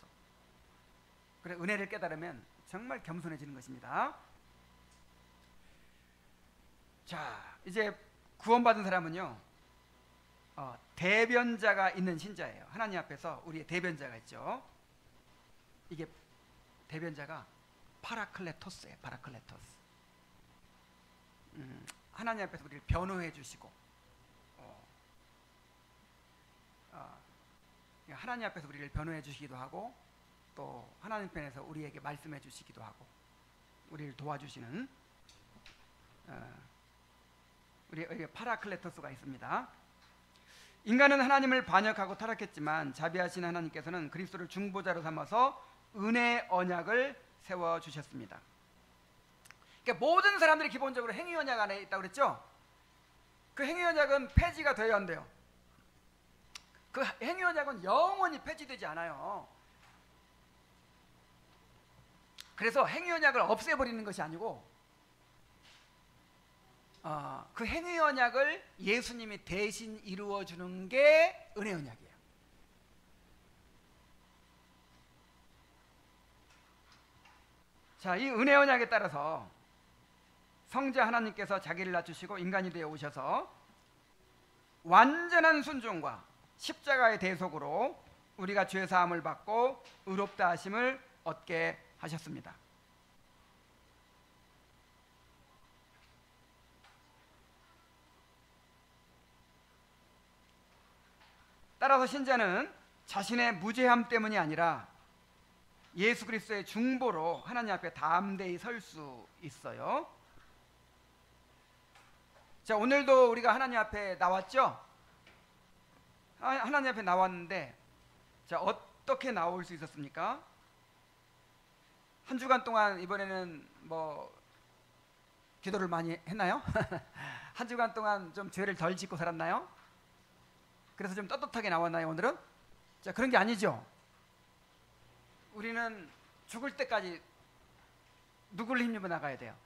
그래, 은혜를 깨달으면 정말 겸손해지는 것입니다. 자, 이제 구원받은 사람은요 대변자가 있는 신자예요. 하나님 앞에서 우리의 대변자가 있죠. 이게 대변자가 파라클레토스예요. 파라클레토스. 하나님 앞에서 우리를 변호해 주시고 하나님 앞에서 우리를 변호해 주시기도 하고 또 하나님 편에서 우리에게 말씀해 주시기도 하고 우리를 도와주시는 우리에게 파라클레토스가 있습니다. 인간은 하나님을 반역하고 타락했지만 자비하신 하나님께서는 그리스도를 중보자로 삼아서 은혜 언약을 세워주셨습니다. 그러니까 모든 사람들이 기본적으로 행위 언약 안에 있다고 그랬죠. 그 행위 언약은 폐지가 돼야 안 돼요. 그 행위 언약은 영원히 폐지되지 않아요. 그래서 행위 언약을 없애버리는 것이 아니고 그 행위 언약을 예수님이 대신 이루어주는 게 은혜 언약이에요. 자, 이 은혜 언약에 따라서 성자 하나님께서 자기를 낮추시고 인간이 되어 오셔서 완전한 순종과 십자가의 대속으로 우리가 죄 사함을 받고 의롭다 하심을 얻게 하셨습니다. 따라서 신자는 자신의 무죄함 때문이 아니라 예수 그리스도의 중보로 하나님 앞에 담대히 설 수 있어요. 자, 오늘도 우리가 하나님 앞에 나왔죠? 하나님 앞에 나왔는데 자, 어떻게 나올 수 있었습니까? 한 주간 동안 이번에는 뭐 기도를 많이 했나요? 한 주간 동안 좀 죄를 덜 짓고 살았나요? 그래서 좀 떳떳하게 나왔나요, 오늘은? 자, 그런 게 아니죠. 우리는 죽을 때까지 누구를 힘입어 나가야 돼요?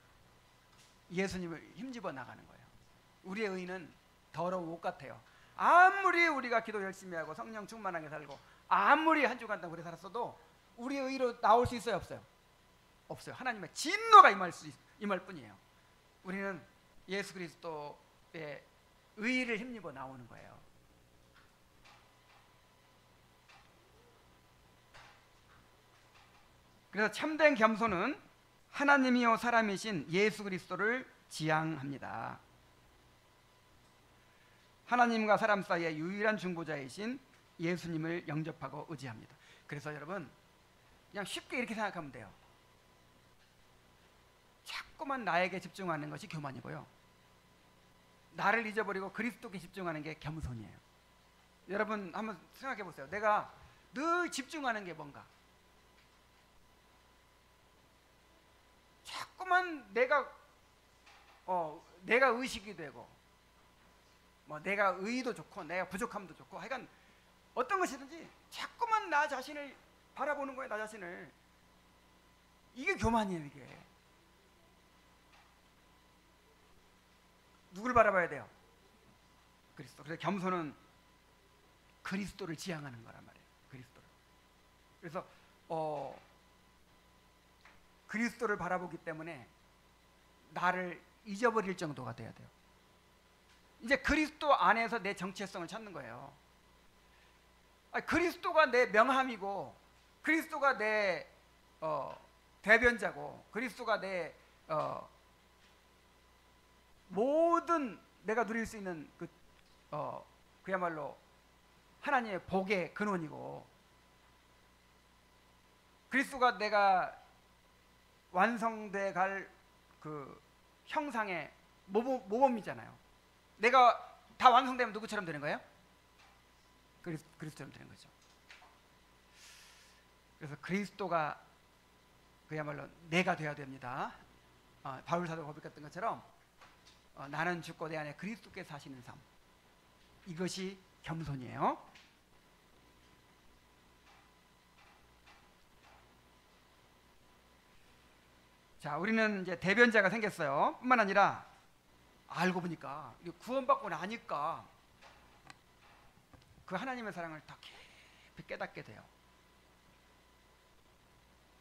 예수님을 힘집어 나가는 거예요. 우리의 의는 더러운 옷 같아요. 아무리 우리가 기도 열심히 하고 성령 충만하게 살고 아무리 한 주간 동안 그렇게 살았어도 우리의 의로 나올 수 있어요, 없어요? 없어요. 하나님의 진노가 임할 수 임할 뿐이에요. 우리는 예수 그리스도의 의의를 힘입어 나오는 거예요. 그래서 참된 겸손은 하나님이요 사람이신 예수 그리스도를 지향합니다. 하나님과 사람 사이의 유일한 중보자이신 예수님을 영접하고 의지합니다. 그래서 여러분 그냥 쉽게 이렇게 생각하면 돼요. 자꾸만 나에게 집중하는 것이 교만이고요, 나를 잊어버리고 그리스도께 집중하는 게 겸손이에요. 여러분 한번 생각해 보세요. 내가 늘 집중하는 게 뭔가? 자꾸만 내가 의식이 되고, 뭐 내가 의의도 좋고 내가 부족함도 좋고, 하여간 어떤 것이든지 자꾸만 나 자신을 바라보는 거예요. 나 자신을. 이게 교만이에요. 이게 누굴 바라봐야 돼요? 그리스도. 그래서 겸손은 그리스도를 지향하는 거란 말이에요. 그리스도를. 그래서 그리스도를 바라보기 때문에 나를 잊어버릴 정도가 돼야 돼요. 이제 그리스도 안에서 내 정체성을 찾는 거예요. 그리스도가 내 명함이고, 그리스도가 내 대변자고, 그리스도가 내 모든 내가 누릴 수 있는 그야말로 하나님의 복의 근원이고, 그리스도가 내가 완성돼 갈 그 형상의 모범이잖아요. 내가 다 완성되면 누구처럼 되는 거예요? 그리스도처럼 되는 거죠. 그래서 그리스도가 그야말로 내가 되어야 됩니다. 바울 사도가 고백했던 것처럼 나는 죽고 내 안에 그리스도께서 사시는 삶, 이것이 겸손이에요. 자, 우리는 이제 대변자가 생겼어요. 뿐만 아니라 알고 보니까 구원받고 나니까 그 하나님의 사랑을 더 깊이 깨닫게 돼요.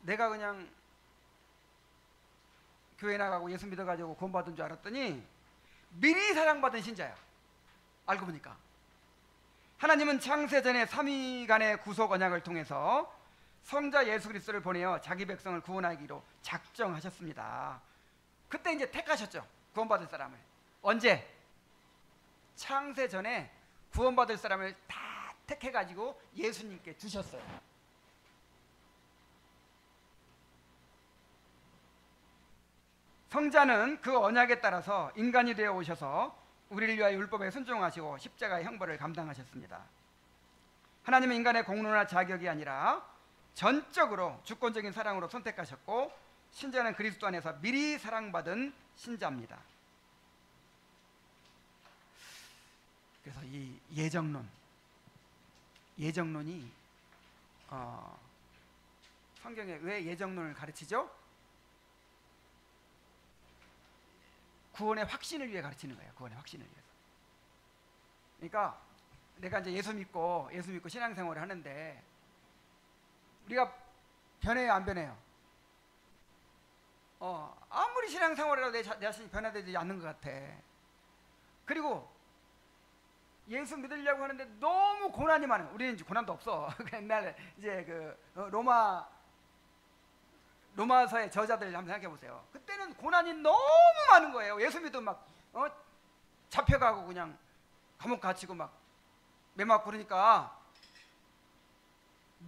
내가 그냥 교회 나가고 예수 믿어가지고 구원받은 줄 알았더니 미리 사랑받은 신자야. 알고 보니까 하나님은 창세전에 삼위간의 구속 언약을 통해서 성자 예수 그리스도를 보내어 자기 백성을 구원하기로 작정하셨습니다. 그때 이제 택하셨죠. 구원받을 사람을. 언제? 창세전에 구원받을 사람을 다 택해가지고 예수님께 주셨어요. 성자는 그 언약에 따라서 인간이 되어 오셔서 우리를 위하여 율법에 순종하시고 십자가의 형벌을 감당하셨습니다. 하나님은 인간의 공로나 자격이 아니라 전적으로 주권적인 사랑으로 선택하셨고, 신자는 그리스도 안에서 미리 사랑받은 신자입니다. 그래서 이 예정론이 성경에 왜 예정론을 가르치죠? 구원의 확신을 위해 가르치는 거예요. 구원의 확신을 위해서. 그러니까 내가 이제 예수 믿고 신앙생활을 하는데 우리가 변해요, 안 변해요? 아무리 신앙생활이라도 내 자신이 변화되지 않는 것 같아. 그리고 예수 믿으려고 하는데 너무 고난이 많아요. 우리는 이제 고난도 없어. 옛날에 이제 로마서의 저자들 한번 생각해 보세요. 그때는 고난이 너무 많은 거예요. 예수 믿으면 막 잡혀가고 그냥 감옥 갇히고 막 매맞고 그러니까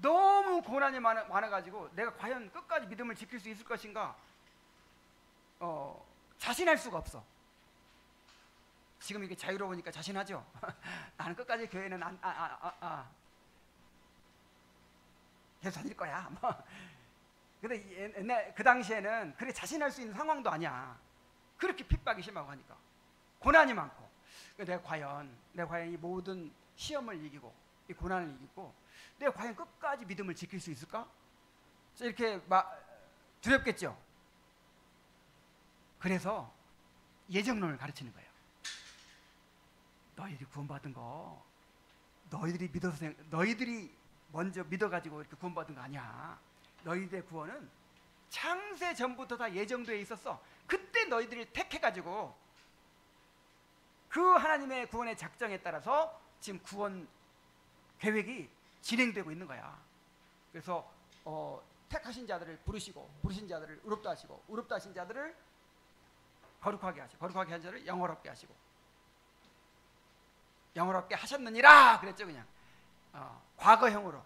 너무 고난이 많아가지고 내가 과연 끝까지 믿음을 지킬 수 있을 것인가 자신할 수가 없어. 지금 이게 자유로우니까 자신하죠. 나는 끝까지 교회는 계속 다닐 거야. 근데 옛날 그 당시에는 그렇게 자신할 수 있는 상황도 아니야. 그렇게 핍박이 심하고 하니까 고난이 많고, 내가 과연 이 모든 시험을 이기고 이 고난을 이기고 내가 과연 끝까지 믿음을 지킬 수 있을까? 이렇게 두렵겠죠. 그래서 예정론을 가르치는 거예요. 너희들이 구원받은 거 너희들이 먼저 믿어가지고 이렇게 구원받은 거 아니야. 너희들의 구원은 창세 전부터 다 예정되어 있었어. 그때 너희들을 택해가지고 그 하나님의 구원의 작정에 따라서 지금 구원 계획이 진행되고 있는 거야. 그래서 택하신 자들을 부르시고, 부르신 자들을 의롭다 하시고, 의롭다 하신 자들을 거룩하게 하시고, 거룩하게 한 자를 영화롭게 하시고, 영화롭게 하셨느니라 그랬죠. 그냥 과거형으로.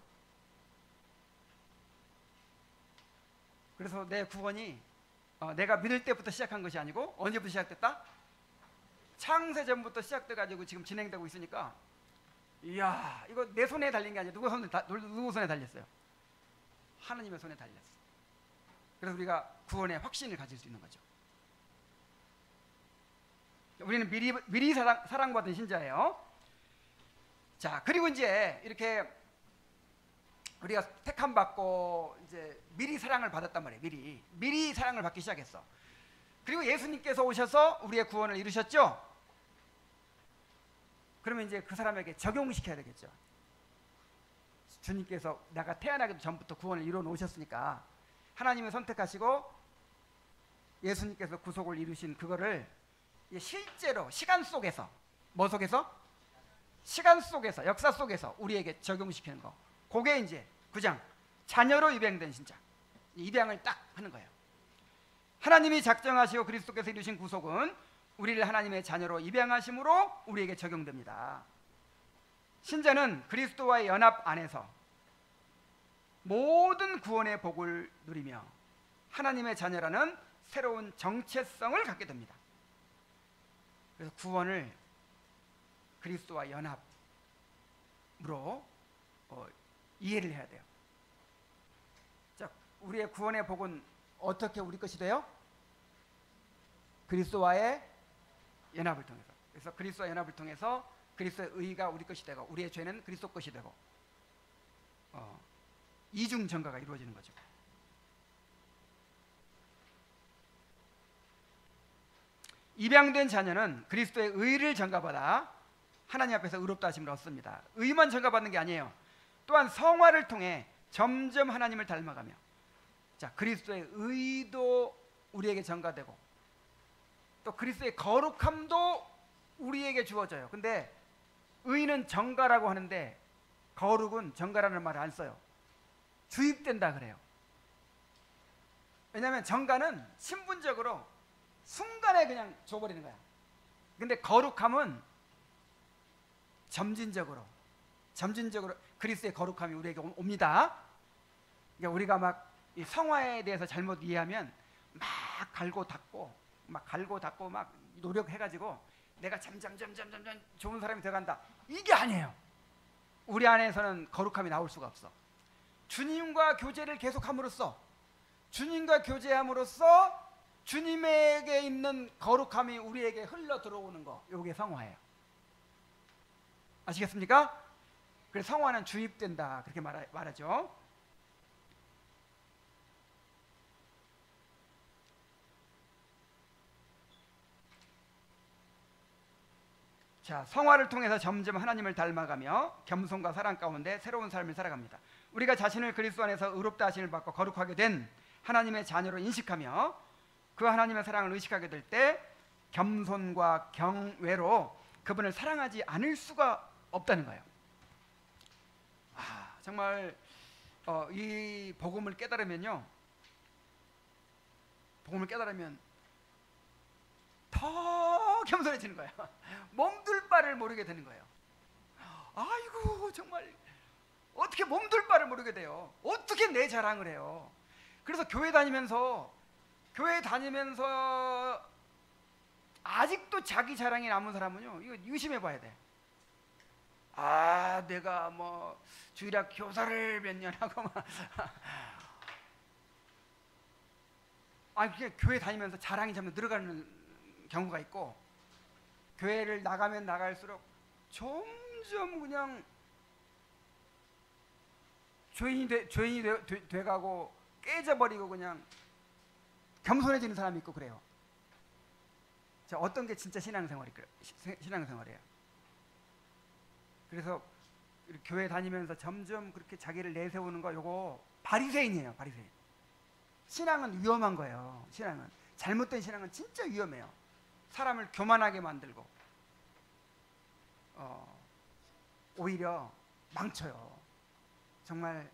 그래서 내 구원이 내가 믿을 때부터 시작한 것이 아니고 언제부터 시작됐다? 창세 전부터 시작돼 가지고 지금 진행되고 있으니까, 이야, 이거 내 손에 달린 게 아니라 누구 손에 달렸어요? 하나님의 손에 달렸어. 그래서 우리가 구원의 확신을 가질 수 있는 거죠. 우리는 미리 사랑받은 신자예요. 자, 그리고 이제 이렇게 우리가 택함 받고 이제 미리 사랑을 받았단 말이에요. 미리 사랑을 받기 시작했어. 그리고 예수님께서 오셔서 우리의 구원을 이루셨죠. 그러면 이제 그 사람에게 적용시켜야 되겠죠. 주님께서 내가 태어나기도 전부터 구원을 이루어 놓으셨으니까, 하나님을 선택하시고 예수님께서 구속을 이루신 그거를 실제로 시간 속에서, 뭐 속에서? 시간 속에서, 역사 속에서 우리에게 적용시키는 거. 그게 이제 9장 자녀로 입양된 신자, 입양을 딱 하는 거예요. 하나님이 작정하시고 그리스도께서 이루신 구속은 우리를 하나님의 자녀로 입양하심으로 우리에게 적용됩니다. 신자는 그리스도와의 연합 안에서 모든 구원의 복을 누리며 하나님의 자녀라는 새로운 정체성을 갖게 됩니다. 그래서 구원을 그리스도와 연합으로 이해를 해야 돼요. 자, 우리의 구원의 복은 어떻게 우리 것이 돼요? 그리스도와의 연합을 통해서. 그래서 그리스도와 연합을 통해서 그리스도의 의가 우리 것이 되고, 우리의 죄는 그리스도 것이 되고, 이중 전가가 이루어지는 거죠. 입양된 자녀는 그리스도의 의를 전가받아 하나님 앞에서 의롭다 하심을 얻습니다. 의만 전가받는 게 아니에요. 또한 성화를 통해 점점 하나님을 닮아가며, 자, 그리스도의 의도 우리에게 전가되고, 또 그리스도의 거룩함도 우리에게 주어져요. 근데 의는 전가라고 하는데 거룩은 전가라는 말을 안 써요. 주입된다 그래요. 왜냐하면 전가는 신분적으로 순간에 그냥 줘버리는 거야. 근데 거룩함은 점진적으로 그리스도의 거룩함이 우리에게 옵니다. 그러니까 우리가 막 이 성화에 대해서 잘못 이해하면 막 갈고 닦고 막 노력해가지고 내가 점점 좋은 사람이 되어간다, 이게 아니에요. 우리 안에서는 거룩함이 나올 수가 없어. 주님과 교제를 계속함으로써, 주님과 교제함으로써 주님에게 있는 거룩함이 우리에게 흘러 들어오는 거, 이게 성화예요. 아시겠습니까? 그래서 성화는 주입된다, 그렇게 말하죠. 자, 성화를 통해서 점점 하나님을 닮아가며 겸손과 사랑 가운데 새로운 삶을 살아갑니다. 우리가 자신을 그리스도 안에서 의롭다 하심을 받고 거룩하게 된 하나님의 자녀로 인식하며 그 하나님의 사랑을 의식하게 될 때 겸손과 경외로 그분을 사랑하지 않을 수가 없다는 거예요. 정말 이 복음을 깨달으면 더 겸손해지는 거예요. 몸둘 바를 모르게 되는 거예요. 아이고, 정말 어떻게 몸둘 바를 모르게 돼요? 어떻게 내 자랑을 해요? 그래서 교회 다니면서 아직도 자기 자랑이 남은 사람은요, 이거 의심해 봐야 돼. 내가 뭐 주일학 교사를 몇 년 하고 막 그냥 교회 다니면서 자랑이 점점 늘어가는 경우가 있고, 교회를 나가면 나갈수록 점점 그냥 죄인이 돼가고 깨져버리고 그냥 겸손해지는 사람이 있고 그래요. 자, 어떤 게 진짜 신앙생활이에요? 그래서 교회 다니면서 점점 그렇게 자기를 내세우는 거, 요거 바리새인이에요. 바리새인. 신앙은 위험한 거예요. 신앙은 잘못된 신앙은 진짜 위험해요. 사람을 교만하게 만들고 오히려 망쳐요. 정말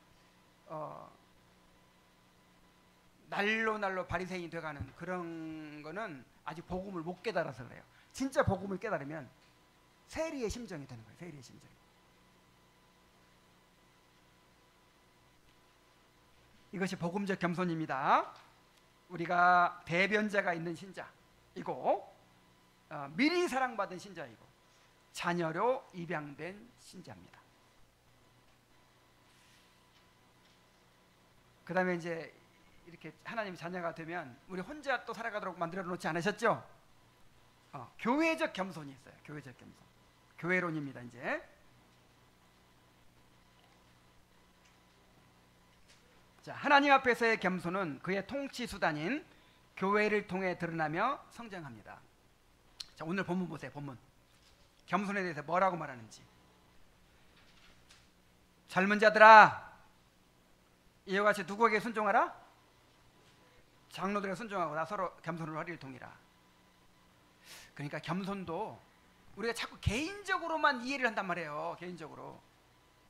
날로 바리새인이 돼가는 그런 거는 아직 복음을 못 깨달아서 그래요. 진짜 복음을 깨달으면 세리의 심정이 되는 거예요. 세리의 심정. 이것이 복음적 겸손입니다. 우리가 대변자가 있는 신자이고 미리 사랑받은 신자이고 자녀로 입양된 신자입니다. 그 다음에 이제 이렇게 하나님 자녀가 되면 우리 혼자 또 살아가도록 만들어 놓지 않으셨죠? 교회적 겸손이 있어요. 교회적 겸손. 교회론입니다. 이제 자, 하나님 앞에서의 겸손은 그의 통치 수단인 교회를 통해 드러나며 성장합니다. 자, 오늘 본문 보세요. 본문 겸손에 대해서 뭐라고 말하는지. 젊은 자들아, 이와 같이 누구에게 순종하라? 장로들에게 순종하고 나 서로 겸손을 허리를 동이라. 그러니까 겸손도 우리가 자꾸 개인적으로만 이해를 한단 말이에요. 개인적으로.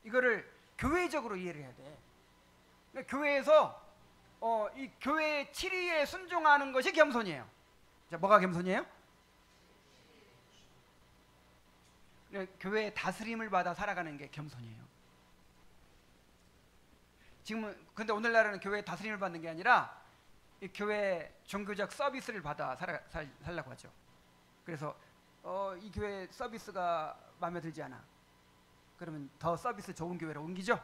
이거를 교회적으로 이해를 해야 돼. 그러니까 교회에서 이 교회의 치리에 순종하는 것이 겸손이에요. 자, 뭐가 겸손이에요? 그러니까 교회의 다스림을 받아 살아가는 게 겸손이에요. 지금은 근데 오늘날에는 교회의 다스림을 받는 게 아니라 이 교회 종교적 서비스를 받아 살라고 하죠. 그래서 이 교회 서비스가 마음에 들지 않아. 그러면 더 서비스 좋은 교회로 옮기죠.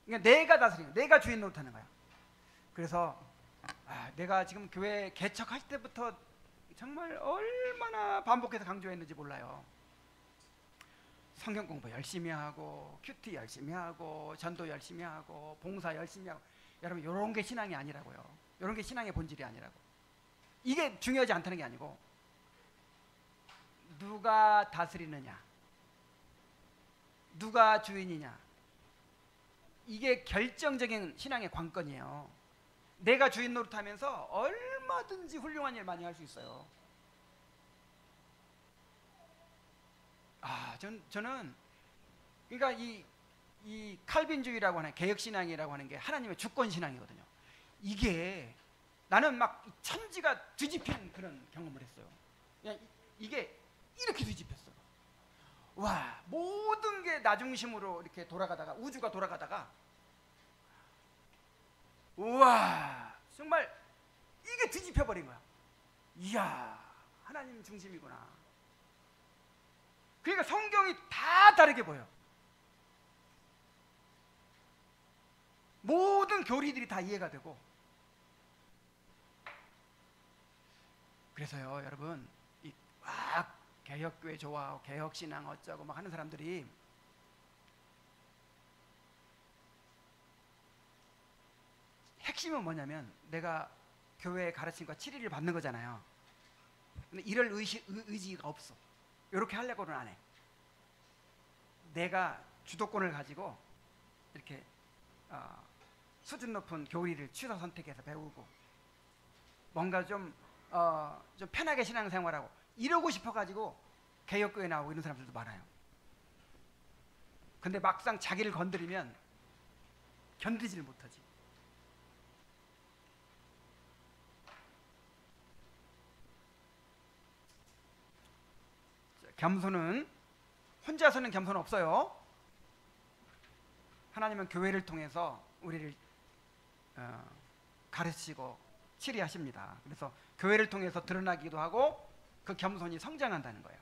그러니까 내가 다스리는, 내가 주인 노릇하는 거야. 그래서 내가 지금 교회 개척할 때부터 정말 얼마나 반복해서 강조했는지 몰라요. 성경 공부 열심히 하고 큐티 열심히 하고 전도 열심히 하고 봉사 열심히 하고. 여러분 이런 게 신앙이 아니라고요. 이런 게 신앙의 본질이 아니라고. 이게 중요하지 않다는 게 아니고 누가 다스리느냐, 누가 주인이냐, 이게 결정적인 신앙의 관건이에요. 내가 주인 노릇하면서 얼마든지 훌륭한 일 많이 할 수 있어요. 저는 그러니까 이 칼빈주의라고 하는 개혁신앙이라고 하는 게 하나님의 주권신앙이거든요. 이게 나는 막 천지가 뒤집힌 그런 경험을 했어요. 그냥 이게 이렇게 뒤집혔어. 와, 모든 게 나 중심으로 이렇게 돌아가다가 우주가 돌아가다가 우와, 정말 이게 뒤집혀 버린 거야. 이야, 하나님 중심이구나. 그러니까 성경이 다 다르게 보여. 모든 교리들이 다 이해가 되고. 그래서요, 여러분, 막 개혁교회 좋아하고 개혁신앙 어쩌고 막 하는 사람들이 핵심은 뭐냐면 내가 교회의 가르침과 치리를 받는 거잖아요. 근데 이럴 의지가 없어. 이렇게 하려고는 안 해. 내가 주도권을 가지고 이렇게 수준 높은 교리를 취사 선택해서 배우고 뭔가 좀 편하게 신앙생활하고 이러고 싶어가지고 개혁교회 나오고 이런 사람들도 많아요. 근데 막상 자기를 건드리면 견디지를 못하지. 겸손은 혼자서는 겸손 없어요. 하나님은 교회를 통해서 우리를 가르치고 치리하십니다. 그래서 교회를 통해서 드러나기도 하고 그 겸손이 성장한다는 거예요.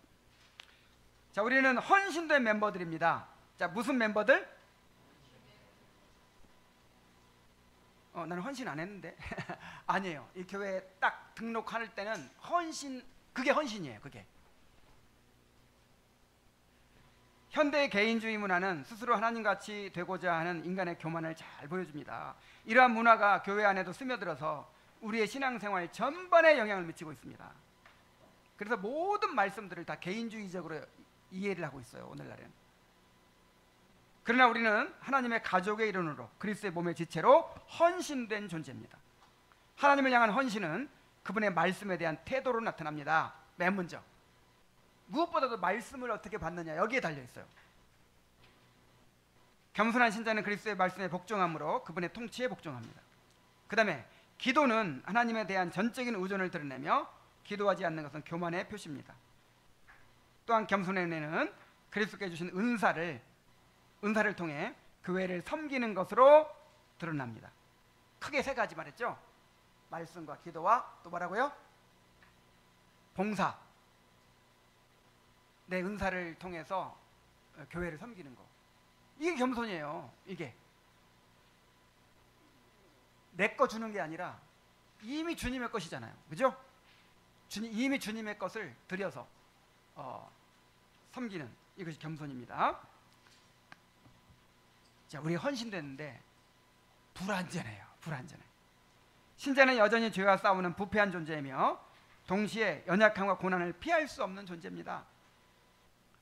자, 우리는 헌신된 멤버들입니다. 자, 무슨 멤버들? 나는 헌신 안 했는데. 아니에요. 이 교회에 딱 등록할 때는 헌신, 그게 헌신이에요. 그게. 현대의 개인주의 문화는 스스로 하나님같이 되고자 하는 인간의 교만을 잘 보여줍니다. 이러한 문화가 교회 안에도 스며들어서 우리의 신앙생활 전반에 영향을 미치고 있습니다. 그래서 모든 말씀들을 다 개인주의적으로 이해를 하고 있어요. 오늘날에는. 그러나 우리는 하나님의 가족의 일원으로 그리스도의 몸의 지체로 헌신된 존재입니다. 하나님을 향한 헌신은 그분의 말씀에 대한 태도로 나타납니다. 맨 먼저 무엇보다도 말씀을 어떻게 받느냐, 여기에 달려 있어요. 겸손한 신자는 그리스도의 말씀에 복종함으로 그분의 통치에 복종합니다. 그 다음에 기도는 하나님에 대한 전적인 의존을 드러내며 기도하지 않는 것은 교만의 표시입니다. 또한 겸손의 은혜는 그리스도께 주신 은사를 통해 교회를 섬기는 것으로 드러납니다. 크게 세 가지 말했죠. 말씀과 기도와 또 뭐라고요? 봉사. 내 은사를 통해서 교회를 섬기는 거. 이게 겸손이에요. 이게 내 거 주는 게 아니라 이미 주님의 것이잖아요. 그죠? 이미 주님의 것을 들여서 섬기는 이것이 겸손입니다. 자, 우리 헌신됐는데 불완전해요. 불완전해. 신자는 여전히 죄와 싸우는 부패한 존재이며 동시에 연약함과 고난을 피할 수 없는 존재입니다.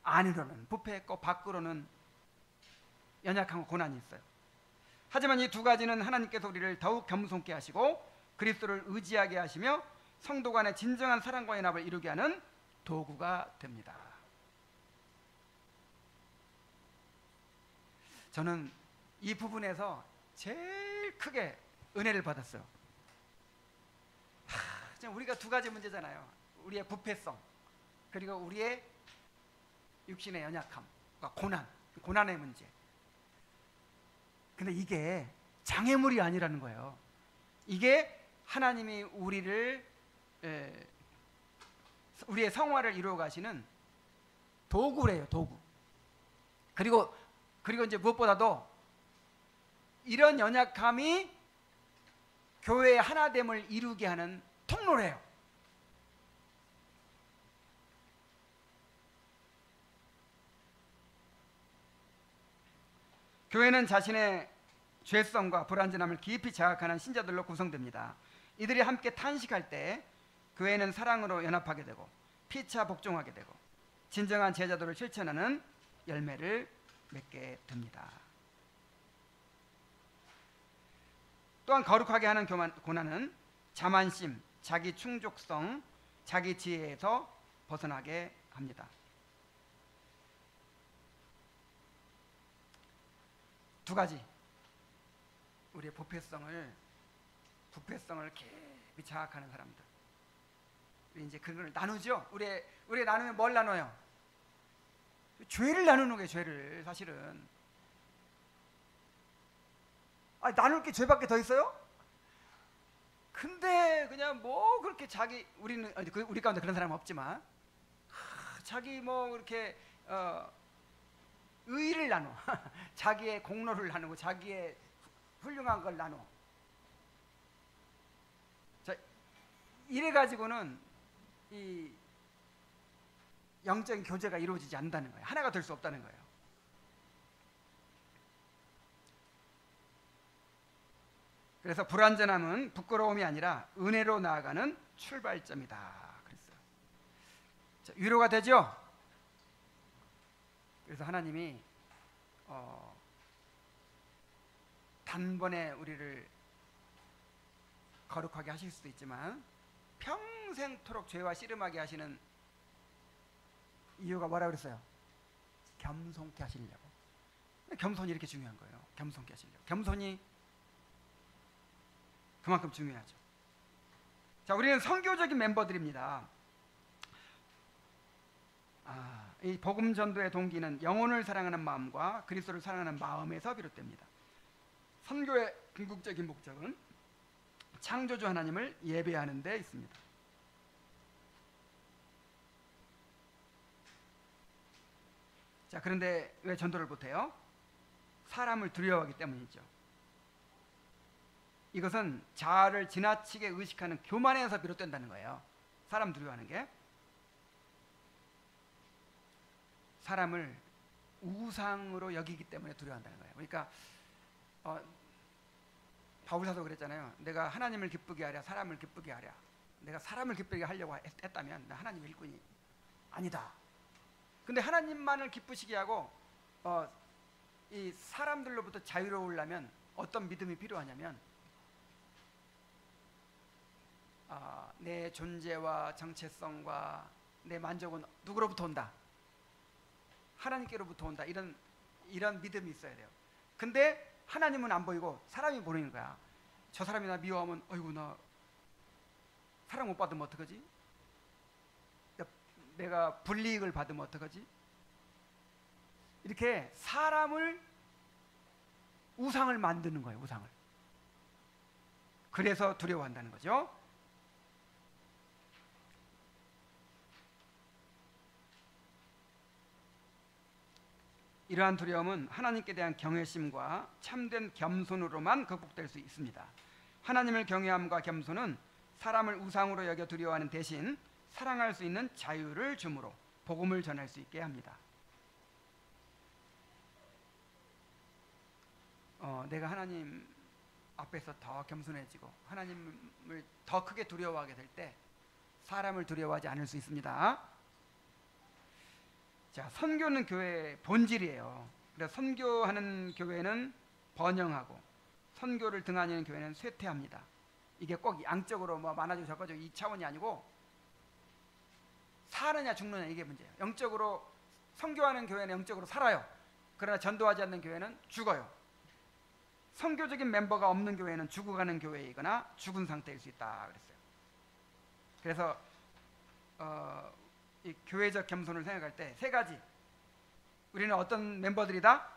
안으로는 부패했고 밖으로는 연약함과 고난이 있어요. 하지만 이 두 가지는 하나님께서 우리를 더욱 겸손케 하시고 그리스도를 의지하게 하시며 성도 간의 진정한 사랑과 연합을 이루게 하는 도구가 됩니다. 저는 이 부분에서 제일 크게 은혜를 받았어요. 우리가 두 가지 문제잖아요. 우리의 부패성, 그리고 우리의 육신의 연약함, 고난의 문제. 근데 이게 장애물이 아니라는 거예요. 이게 하나님이 우리의 성화를 이루어 가시는 도구래요, 도구. 그리고 이제 무엇보다도 이런 연약함이 교회의 하나됨을 이루게 하는 통로래요. 교회는 자신의 죄성과 불완전함을 깊이 자각하는 신자들로 구성됩니다. 이들이 함께 탄식할 때 교회는 사랑으로 연합하게 되고 피차 복종하게 되고 진정한 제자도를 실천하는 열매를 맺게 됩니다. 또한 거룩하게 하는 고난은 자만심, 자기 충족성, 자기 지혜에서 벗어나게 합니다. 두 가지, 우리의 부패성을 깊이 자각하는 사람들. 우리 이제 그걸 나누죠. 우리 나누면 뭘 나눠요? 죄를 나누는 거예요. 죄를. 사실은 나눌 게 죄밖에 더 있어요? 근데 그냥 뭐 그렇게 우리 가운데 그런 사람은 없지만 자기 뭐 그렇게 의의를 나눠 자기의 공로를 나누고 자기의 훌륭한 걸 나눠. 자, 이래 가지고는 이 영적인 교제가 이루어지지 않는다는 거예요. 하나가 될 수 없다는 거예요. 그래서 불완전함은 부끄러움이 아니라 은혜로 나아가는 출발점이다 그랬어요. 자, 위로가 되죠? 그래서 하나님이 단번에 우리를 거룩하게 하실 수도 있지만 평생토록 죄와 씨름하게 하시는 이유가 뭐라고 그랬어요? 겸손케 하시려고. 겸손이 이렇게 중요한 거예요. 겸손케 하시려고. 겸손이 그만큼 중요하죠. 자, 우리는 선교적인 멤버들입니다. 이 복음 전도의 동기는 영혼을 사랑하는 마음과 그리스도를 사랑하는 마음에서 비롯됩니다. 선교의 궁극적인 목적은 창조주 하나님을 예배하는 데 있습니다. 자, 그런데 왜 전도를 못해요? 사람을 두려워하기 때문이죠. 이것은 자아를 지나치게 의식하는 교만에서 비롯된다는 거예요. 사람 두려워하는 게. 사람을 우상으로 여기기 때문에 두려워한다는 거예요. 그러니까 바울사도 그랬잖아요. 내가 하나님을 기쁘게 하랴 사람을 기쁘게 하랴. 내가 사람을 기쁘게 하려고 했다면 나 하나님의 일꾼이 아니다. 근데 하나님만을 기쁘시게 하고 이 사람들로부터 자유로우려면 어떤 믿음이 필요하냐면 내 존재와 정체성과 내 만족은 누구로부터 온다? 하나님께로부터 온다. 이런 믿음이 있어야 돼요. 근데 하나님은 안 보이고 사람이 보이는 거야. 저 사람이 나 미워하면 어이구 나 사랑 못 받으면 어떡하지? 내가 불이익을 받으면 어떡하지? 이렇게 사람을 우상을 만드는 거예요. 우상을. 그래서 두려워한다는 거죠. 이러한 두려움은 하나님께 대한 경외심과 참된 겸손으로만 극복될 수 있습니다. 하나님을 경외함과 겸손은 사람을 우상으로 여겨 두려워하는 대신 사랑할 수 있는 자유를 주므로 복음을 전할 수 있게 합니다. 내가 하나님 앞에서 더 겸손해지고 하나님을 더 크게 두려워하게 될 때 사람을 두려워하지 않을 수 있습니다. 자, 선교는 교회의 본질이에요. 그래서 선교하는 교회는 번영하고 선교를 등한하는 교회는 쇠퇴합니다. 이게 꼭 양적으로 뭐 많아지고 적어지고 이 차원이 아니고 사느냐 죽느냐 이게 문제예요. 영적으로 선교하는 교회는 영적으로 살아요. 그러나 전도하지 않는 교회는 죽어요. 선교적인 멤버가 없는 교회는 죽어가는 교회이거나 죽은 상태일 수 있다 그랬어요. 그래서 이 교회적 겸손을 생각할 때 세 가지. 우리는 어떤 멤버들이다?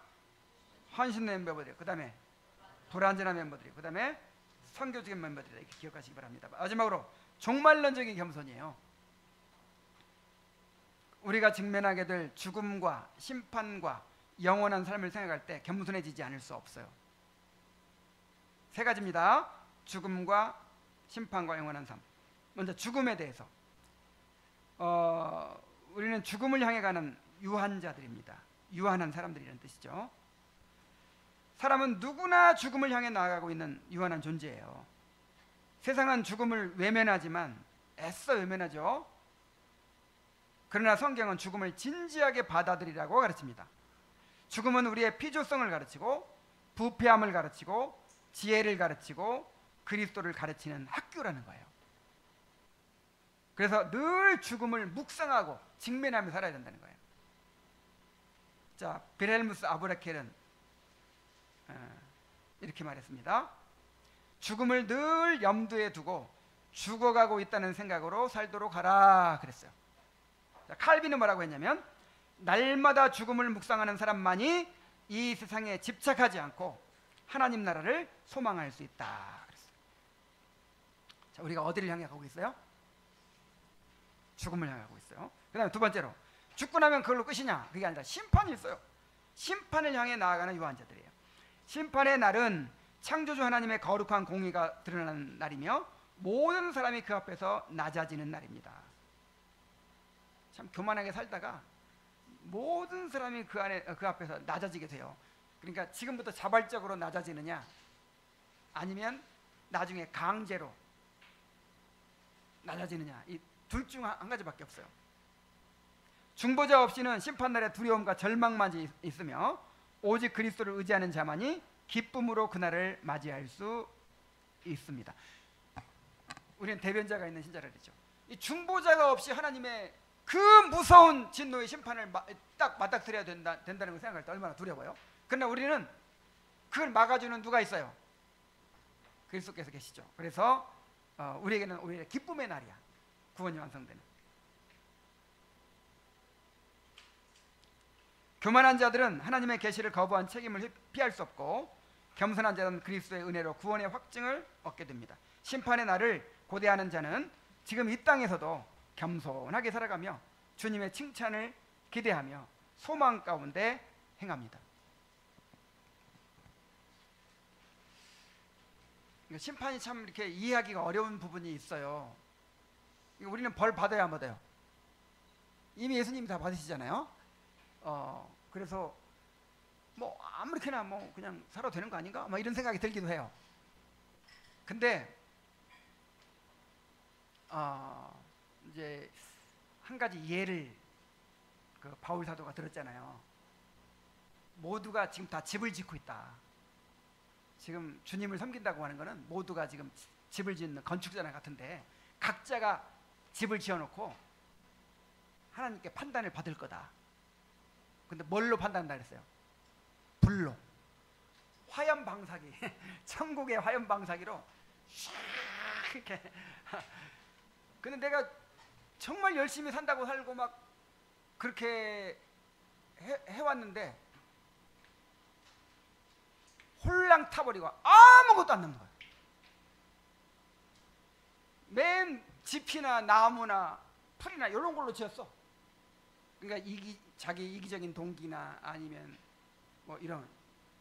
헌신된 멤버들, 그 다음에 불완전한 멤버들이, 그 다음에 선교적인 멤버들이다. 이렇게 기억하시기 바랍니다. 마지막으로 종말론적인 겸손이에요. 우리가 직면하게 될 죽음과 심판과 영원한 삶을 생각할 때 겸손해지지 않을 수 없어요. 세 가지입니다. 죽음과 심판과 영원한 삶. 먼저 죽음에 대해서. 우리는 죽음을 향해 가는 유한자들입니다. 유한한 사람들이라는 뜻이죠. 사람은 누구나 죽음을 향해 나아가고 있는 유한한 존재예요. 세상은 죽음을 외면하지만 애써 외면하죠. 그러나 성경은 죽음을 진지하게 받아들이라고 가르칩니다. 죽음은 우리의 필요성을 가르치고 부패함을 가르치고 지혜를 가르치고 그리스도를 가르치는 학교라는 거예요. 그래서 늘 죽음을 묵상하고 직면하며 살아야 된다는 거예요. 자, 빌헬무스 아브라켈은 이렇게 말했습니다. 죽음을 늘 염두에 두고 죽어가고 있다는 생각으로 살도록 하라 그랬어요. 자, 칼빈은 뭐라고 했냐면 날마다 죽음을 묵상하는 사람만이 이 세상에 집착하지 않고 하나님 나라를 소망할 수 있다 그랬어요. 자, 우리가 어디를 향해 가고 있어요? 죽음을 향해 가고 있어요. 그 다음에 두 번째로 죽고 나면 그걸로 끝이냐? 그게 아니라 심판이 있어요. 심판을 향해 나아가는 유한자들이에요. 심판의 날은 창조주 하나님의 거룩한 공의가 드러나는 날이며 모든 사람이 그 앞에서 낮아지는 날입니다. 참 교만하게 살다가 모든 사람이 그 앞에서 낮아지게 돼요. 그러니까 지금부터 자발적으로 낮아지느냐 아니면 나중에 강제로 낮아지느냐, 이 둘 중 한 가지밖에 없어요. 중보자 없이는 심판날의 두려움과 절망만 있으며 오직 그리스도를 의지하는 자만이 기쁨으로 그날을 맞이할 수 있습니다. 우리는 대변자가 있는 신자들이죠. 이 중보자가 없이 하나님의 그 무서운 진노의 심판을 딱 맞닥뜨려야 된다는 걸 생각할 때 얼마나 두려워요. 그러나 우리는 그걸 막아주는 누가 있어요? 그리스도께서 계시죠. 그래서 우리에게는 오히려 기쁨의 날이야. 구원이 완성되는. 교만한 자들은 하나님의 계시를 거부한 책임을 피할 수 없고 겸손한 자는 그리스도의 은혜로 구원의 확증을 얻게 됩니다. 심판의 날을 고대하는 자는 지금 이 땅에서도 겸손하게 살아가며 주님의 칭찬을 기대하며 소망 가운데 행합니다. 심판이 참 이렇게 이해하기가 어려운 부분이 있어요. 우리는 벌 받아야 안 받아요? 이미 예수님이 다 받으시잖아요. 그래서 뭐 아무렇게나 뭐 그냥 살아도 되는 거 아닌가? 뭐 이런 생각이 들기도 해요. 근데 이제 한 가지 예를 그 바울 사도가 들었잖아요. 모두가 지금 다 집을 짓고 있다. 지금 주님을 섬긴다고 하는 것은 모두가 지금 집을 짓는 건축자나 같은데 각자가 집을 지어놓고 하나님께 판단을 받을 거다. 근데 뭘로 판단한다 그랬어요? 불로. 화염 방사기. 천국의 화염 방사기로 샥 이렇게. 근데 내가 정말 열심히 산다고 살고 막 그렇게 해왔는데 홀랑 타버리고 아무것도 안 남는 거야. 맨 짚이나 나무나 풀이나 이런 걸로 지었어. 그러니까 자기 이기적인 동기나 아니면 뭐 이런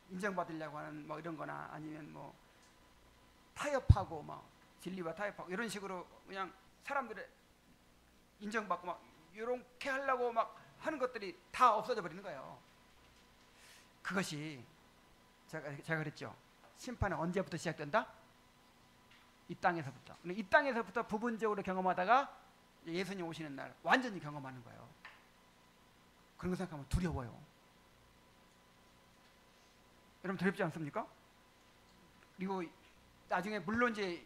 인정받으려고 하는 뭐 이런 거나 아니면 뭐 타협하고 뭐 진리와 타협하고 이런 식으로 그냥 사람들의 인정받고 막 이렇게 하려고 막 하는 것들이 다 없어져 버리는 거예요. 그것이 제가 그랬죠. 심판은 언제부터 시작된다? 이 땅에서부터. 이 땅에서부터 부분적으로 경험하다가 예수님 오시는 날 완전히 경험하는 거예요. 그런 거 생각하면 두려워요. 여러분 두렵지 않습니까? 그리고 나중에 물론 이제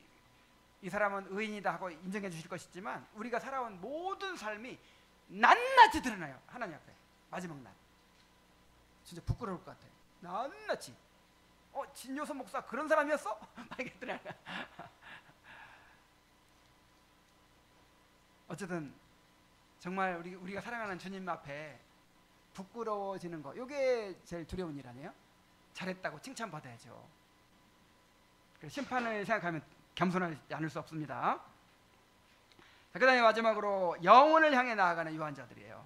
이 사람은 의인이다 하고 인정해 주실 것이지만 우리가 살아온 모든 삶이 낱낱이 드러나요. 하나님 앞에 마지막 날. 진짜 부끄러울 것 같아요. 낱낱이. 진요서 목사 그런 사람이었어? 막 이랬더니 어쨌든 정말 우리가 사랑하는 주님 앞에 부끄러워지는 거, 이게 제일 두려운 일 아니에요? 잘했다고 칭찬받아야죠. 심판을 생각하면 겸손하지 않을 수 없습니다. 그 다음에 마지막으로 영혼을 향해 나아가는 유한자들이에요.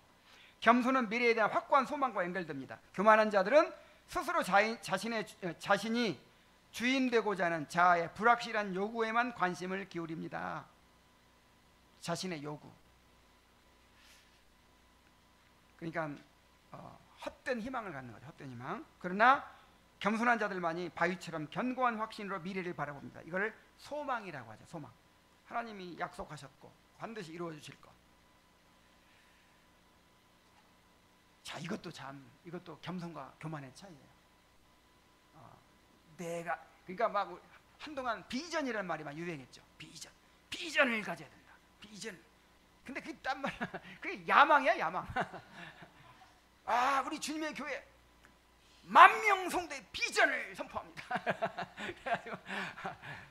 겸손은 미래에 대한 확고한 소망과 연결됩니다. 교만한 자들은 스스로 자신이 주인 되고자 하는 자아의 불확실한 요구에만 관심을 기울입니다. 자신의 요구. 그러니까 헛된 희망을 갖는 거죠. 헛된 희망. 그러나 겸손한 자들만이 바위처럼 견고한 확신으로 미래를 바라봅니다. 이걸 소망이라고 하죠. 소망. 하나님이 약속하셨고 반드시 이루어 주실 것. 자, 이것도 겸손과 교만의 차이예요. 내가 그러니까 막 한동안 비전이라는 말이 막 유행했죠. 비전을 가져야 된다. 비전. 근데 그게 딴 말, 그게 야망이야, 야망. 우리 주님의 교회 만명성대 비전을 선포합니다. 그래가지고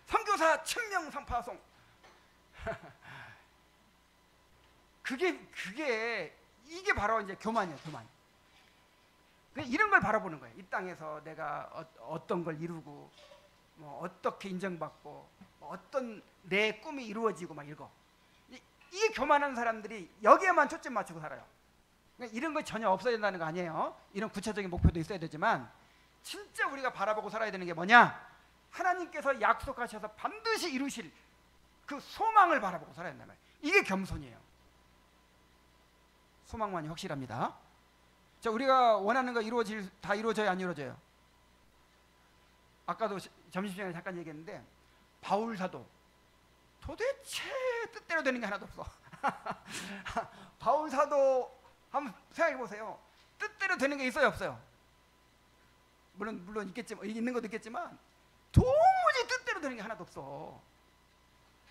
선교사 1000명 선파송. 이게 바로 이제 교만이에요, 교만. 이런 걸 바라보는 거예요. 이 땅에서 내가 어떤 걸 이루고, 뭐 어떻게 인정받고, 뭐 어떤 내 꿈이 이루어지고 막 이거. 이 교만한 사람들이 여기에만 초점 맞추고 살아요. 이런 거 전혀 없어야 된다는 거 아니에요. 이런 구체적인 목표도 있어야 되지만 진짜 우리가 바라보고 살아야 되는 게 뭐냐? 하나님께서 약속하셔서 반드시 이루실 그 소망을 바라보고 살아야 된단 말이에요. 이게 겸손이에요. 소망만이 확실합니다. 자, 우리가 원하는 거 다 이루어져요, 안 이루어져요? 아까도 점심시간에 잠깐 얘기했는데 바울 사도 도대체 뜻대로 되는 게 하나도 없어. 바울 사도 한번 생각해 보세요. 뜻대로 되는 게 있어요, 없어요? 물론 있겠지만, 있는 것도 있겠지만 도무지 뜻대로 되는 게 하나도 없어.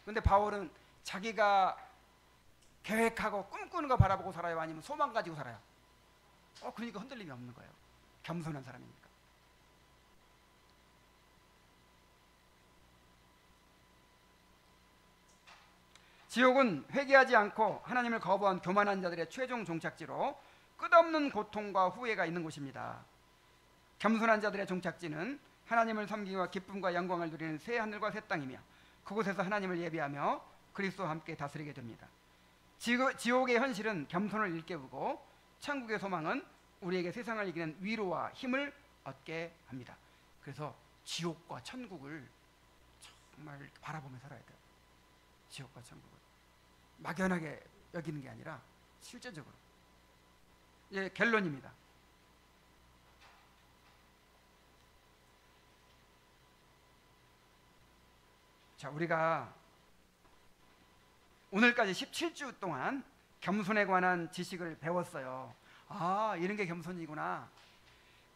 그런데 바울은 자기가 계획하고 꿈꾸는 거 바라보고 살아요, 아니면 소망 가지고 살아요? 그러니까 흔들림이 없는 거예요. 겸손한 사람이니까. 지옥은 회개하지 않고 하나님을 거부한 교만한 자들의 최종 종착지로 끝없는 고통과 후회가 있는 곳입니다. 겸손한 자들의 종착지는 하나님을 섬기와 기쁨과 영광을 누리는 새 하늘과 새 땅이며 그곳에서 하나님을 예배하며 그리스도와 함께 다스리게 됩니다. 지옥의 현실은 겸손을 일깨우고 천국의 소망은 우리에게 세상을 이기는 위로와 힘을 얻게 합니다. 그래서 지옥과 천국을 정말 바라보며 살아야 돼요. 지옥과 천국을 막연하게 여기는 게 아니라 실제적으로. 예, 결론입니다. 자, 우리가 오늘까지 17주 동안 겸손에 관한 지식을 배웠어요. 이런 게 겸손이구나.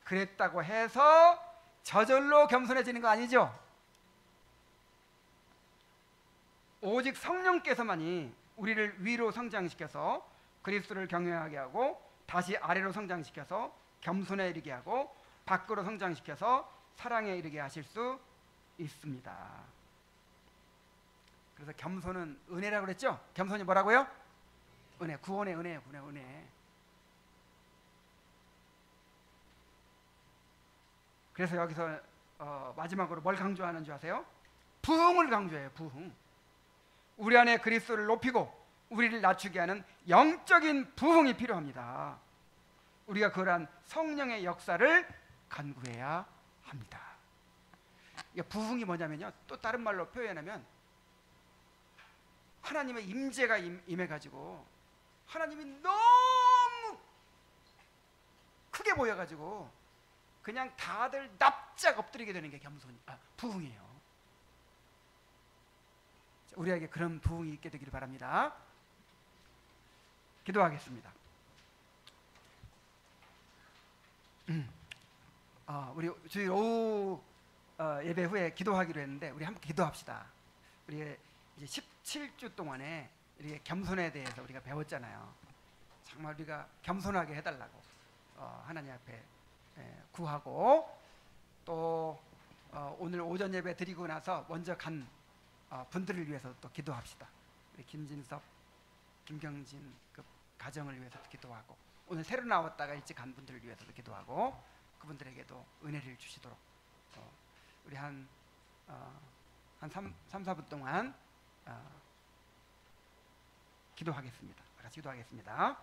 그랬다고 해서 저절로 겸손해지는 거 아니죠? 오직 성령께서만이 우리를 위로 성장시켜서 그리스도를 경외하게 하고 다시 아래로 성장시켜서 겸손에 이르게 하고 밖으로 성장시켜서 사랑에 이르게 하실 수 있습니다. 그래서 겸손은 은혜라고 그랬죠? 겸손이 뭐라고요? 은혜, 구원의 은혜예요. 구원의 은혜. 그래서 여기서 마지막으로 뭘 강조하는 줄 아세요? 부흥을 강조해요. 부흥. 우리 안에 그리스도를 높이고 우리를 낮추게 하는 영적인 부흥이 필요합니다. 우리가 그러한 성령의 역사를 간구해야 합니다. 부흥이 뭐냐면요, 또 다른 말로 표현하면 하나님의 임재가 임해가지고 하나님이 너무 크게 보여가지고 그냥 다들 납작 엎드리게 되는 게 부흥이에요. 우리에게 그런 부흥이 있게 되기를 바랍니다. 기도하겠습니다. 우리 주일 오후 예배 후에 기도하기로 했는데 우리 함께 기도합시다. 우리 이제 17주 동안에 우리 겸손에 대해서 우리가 배웠잖아요. 정말 우리가 겸손하게 해달라고 하나님 앞에 구하고 또 오늘 오전 예배 드리고 나서 먼저 간 분들을 위해서 또 기도합시다. 우리 김진섭, 김경진 그 가정을 위해서도 기도하고 오늘 새로 나왔다가 일찍 간 분들을 위해서도 기도하고 그분들에게도 은혜를 주시도록 우리 한 3, 4분 동안 기도하겠습니다. 같이 기도하겠습니다.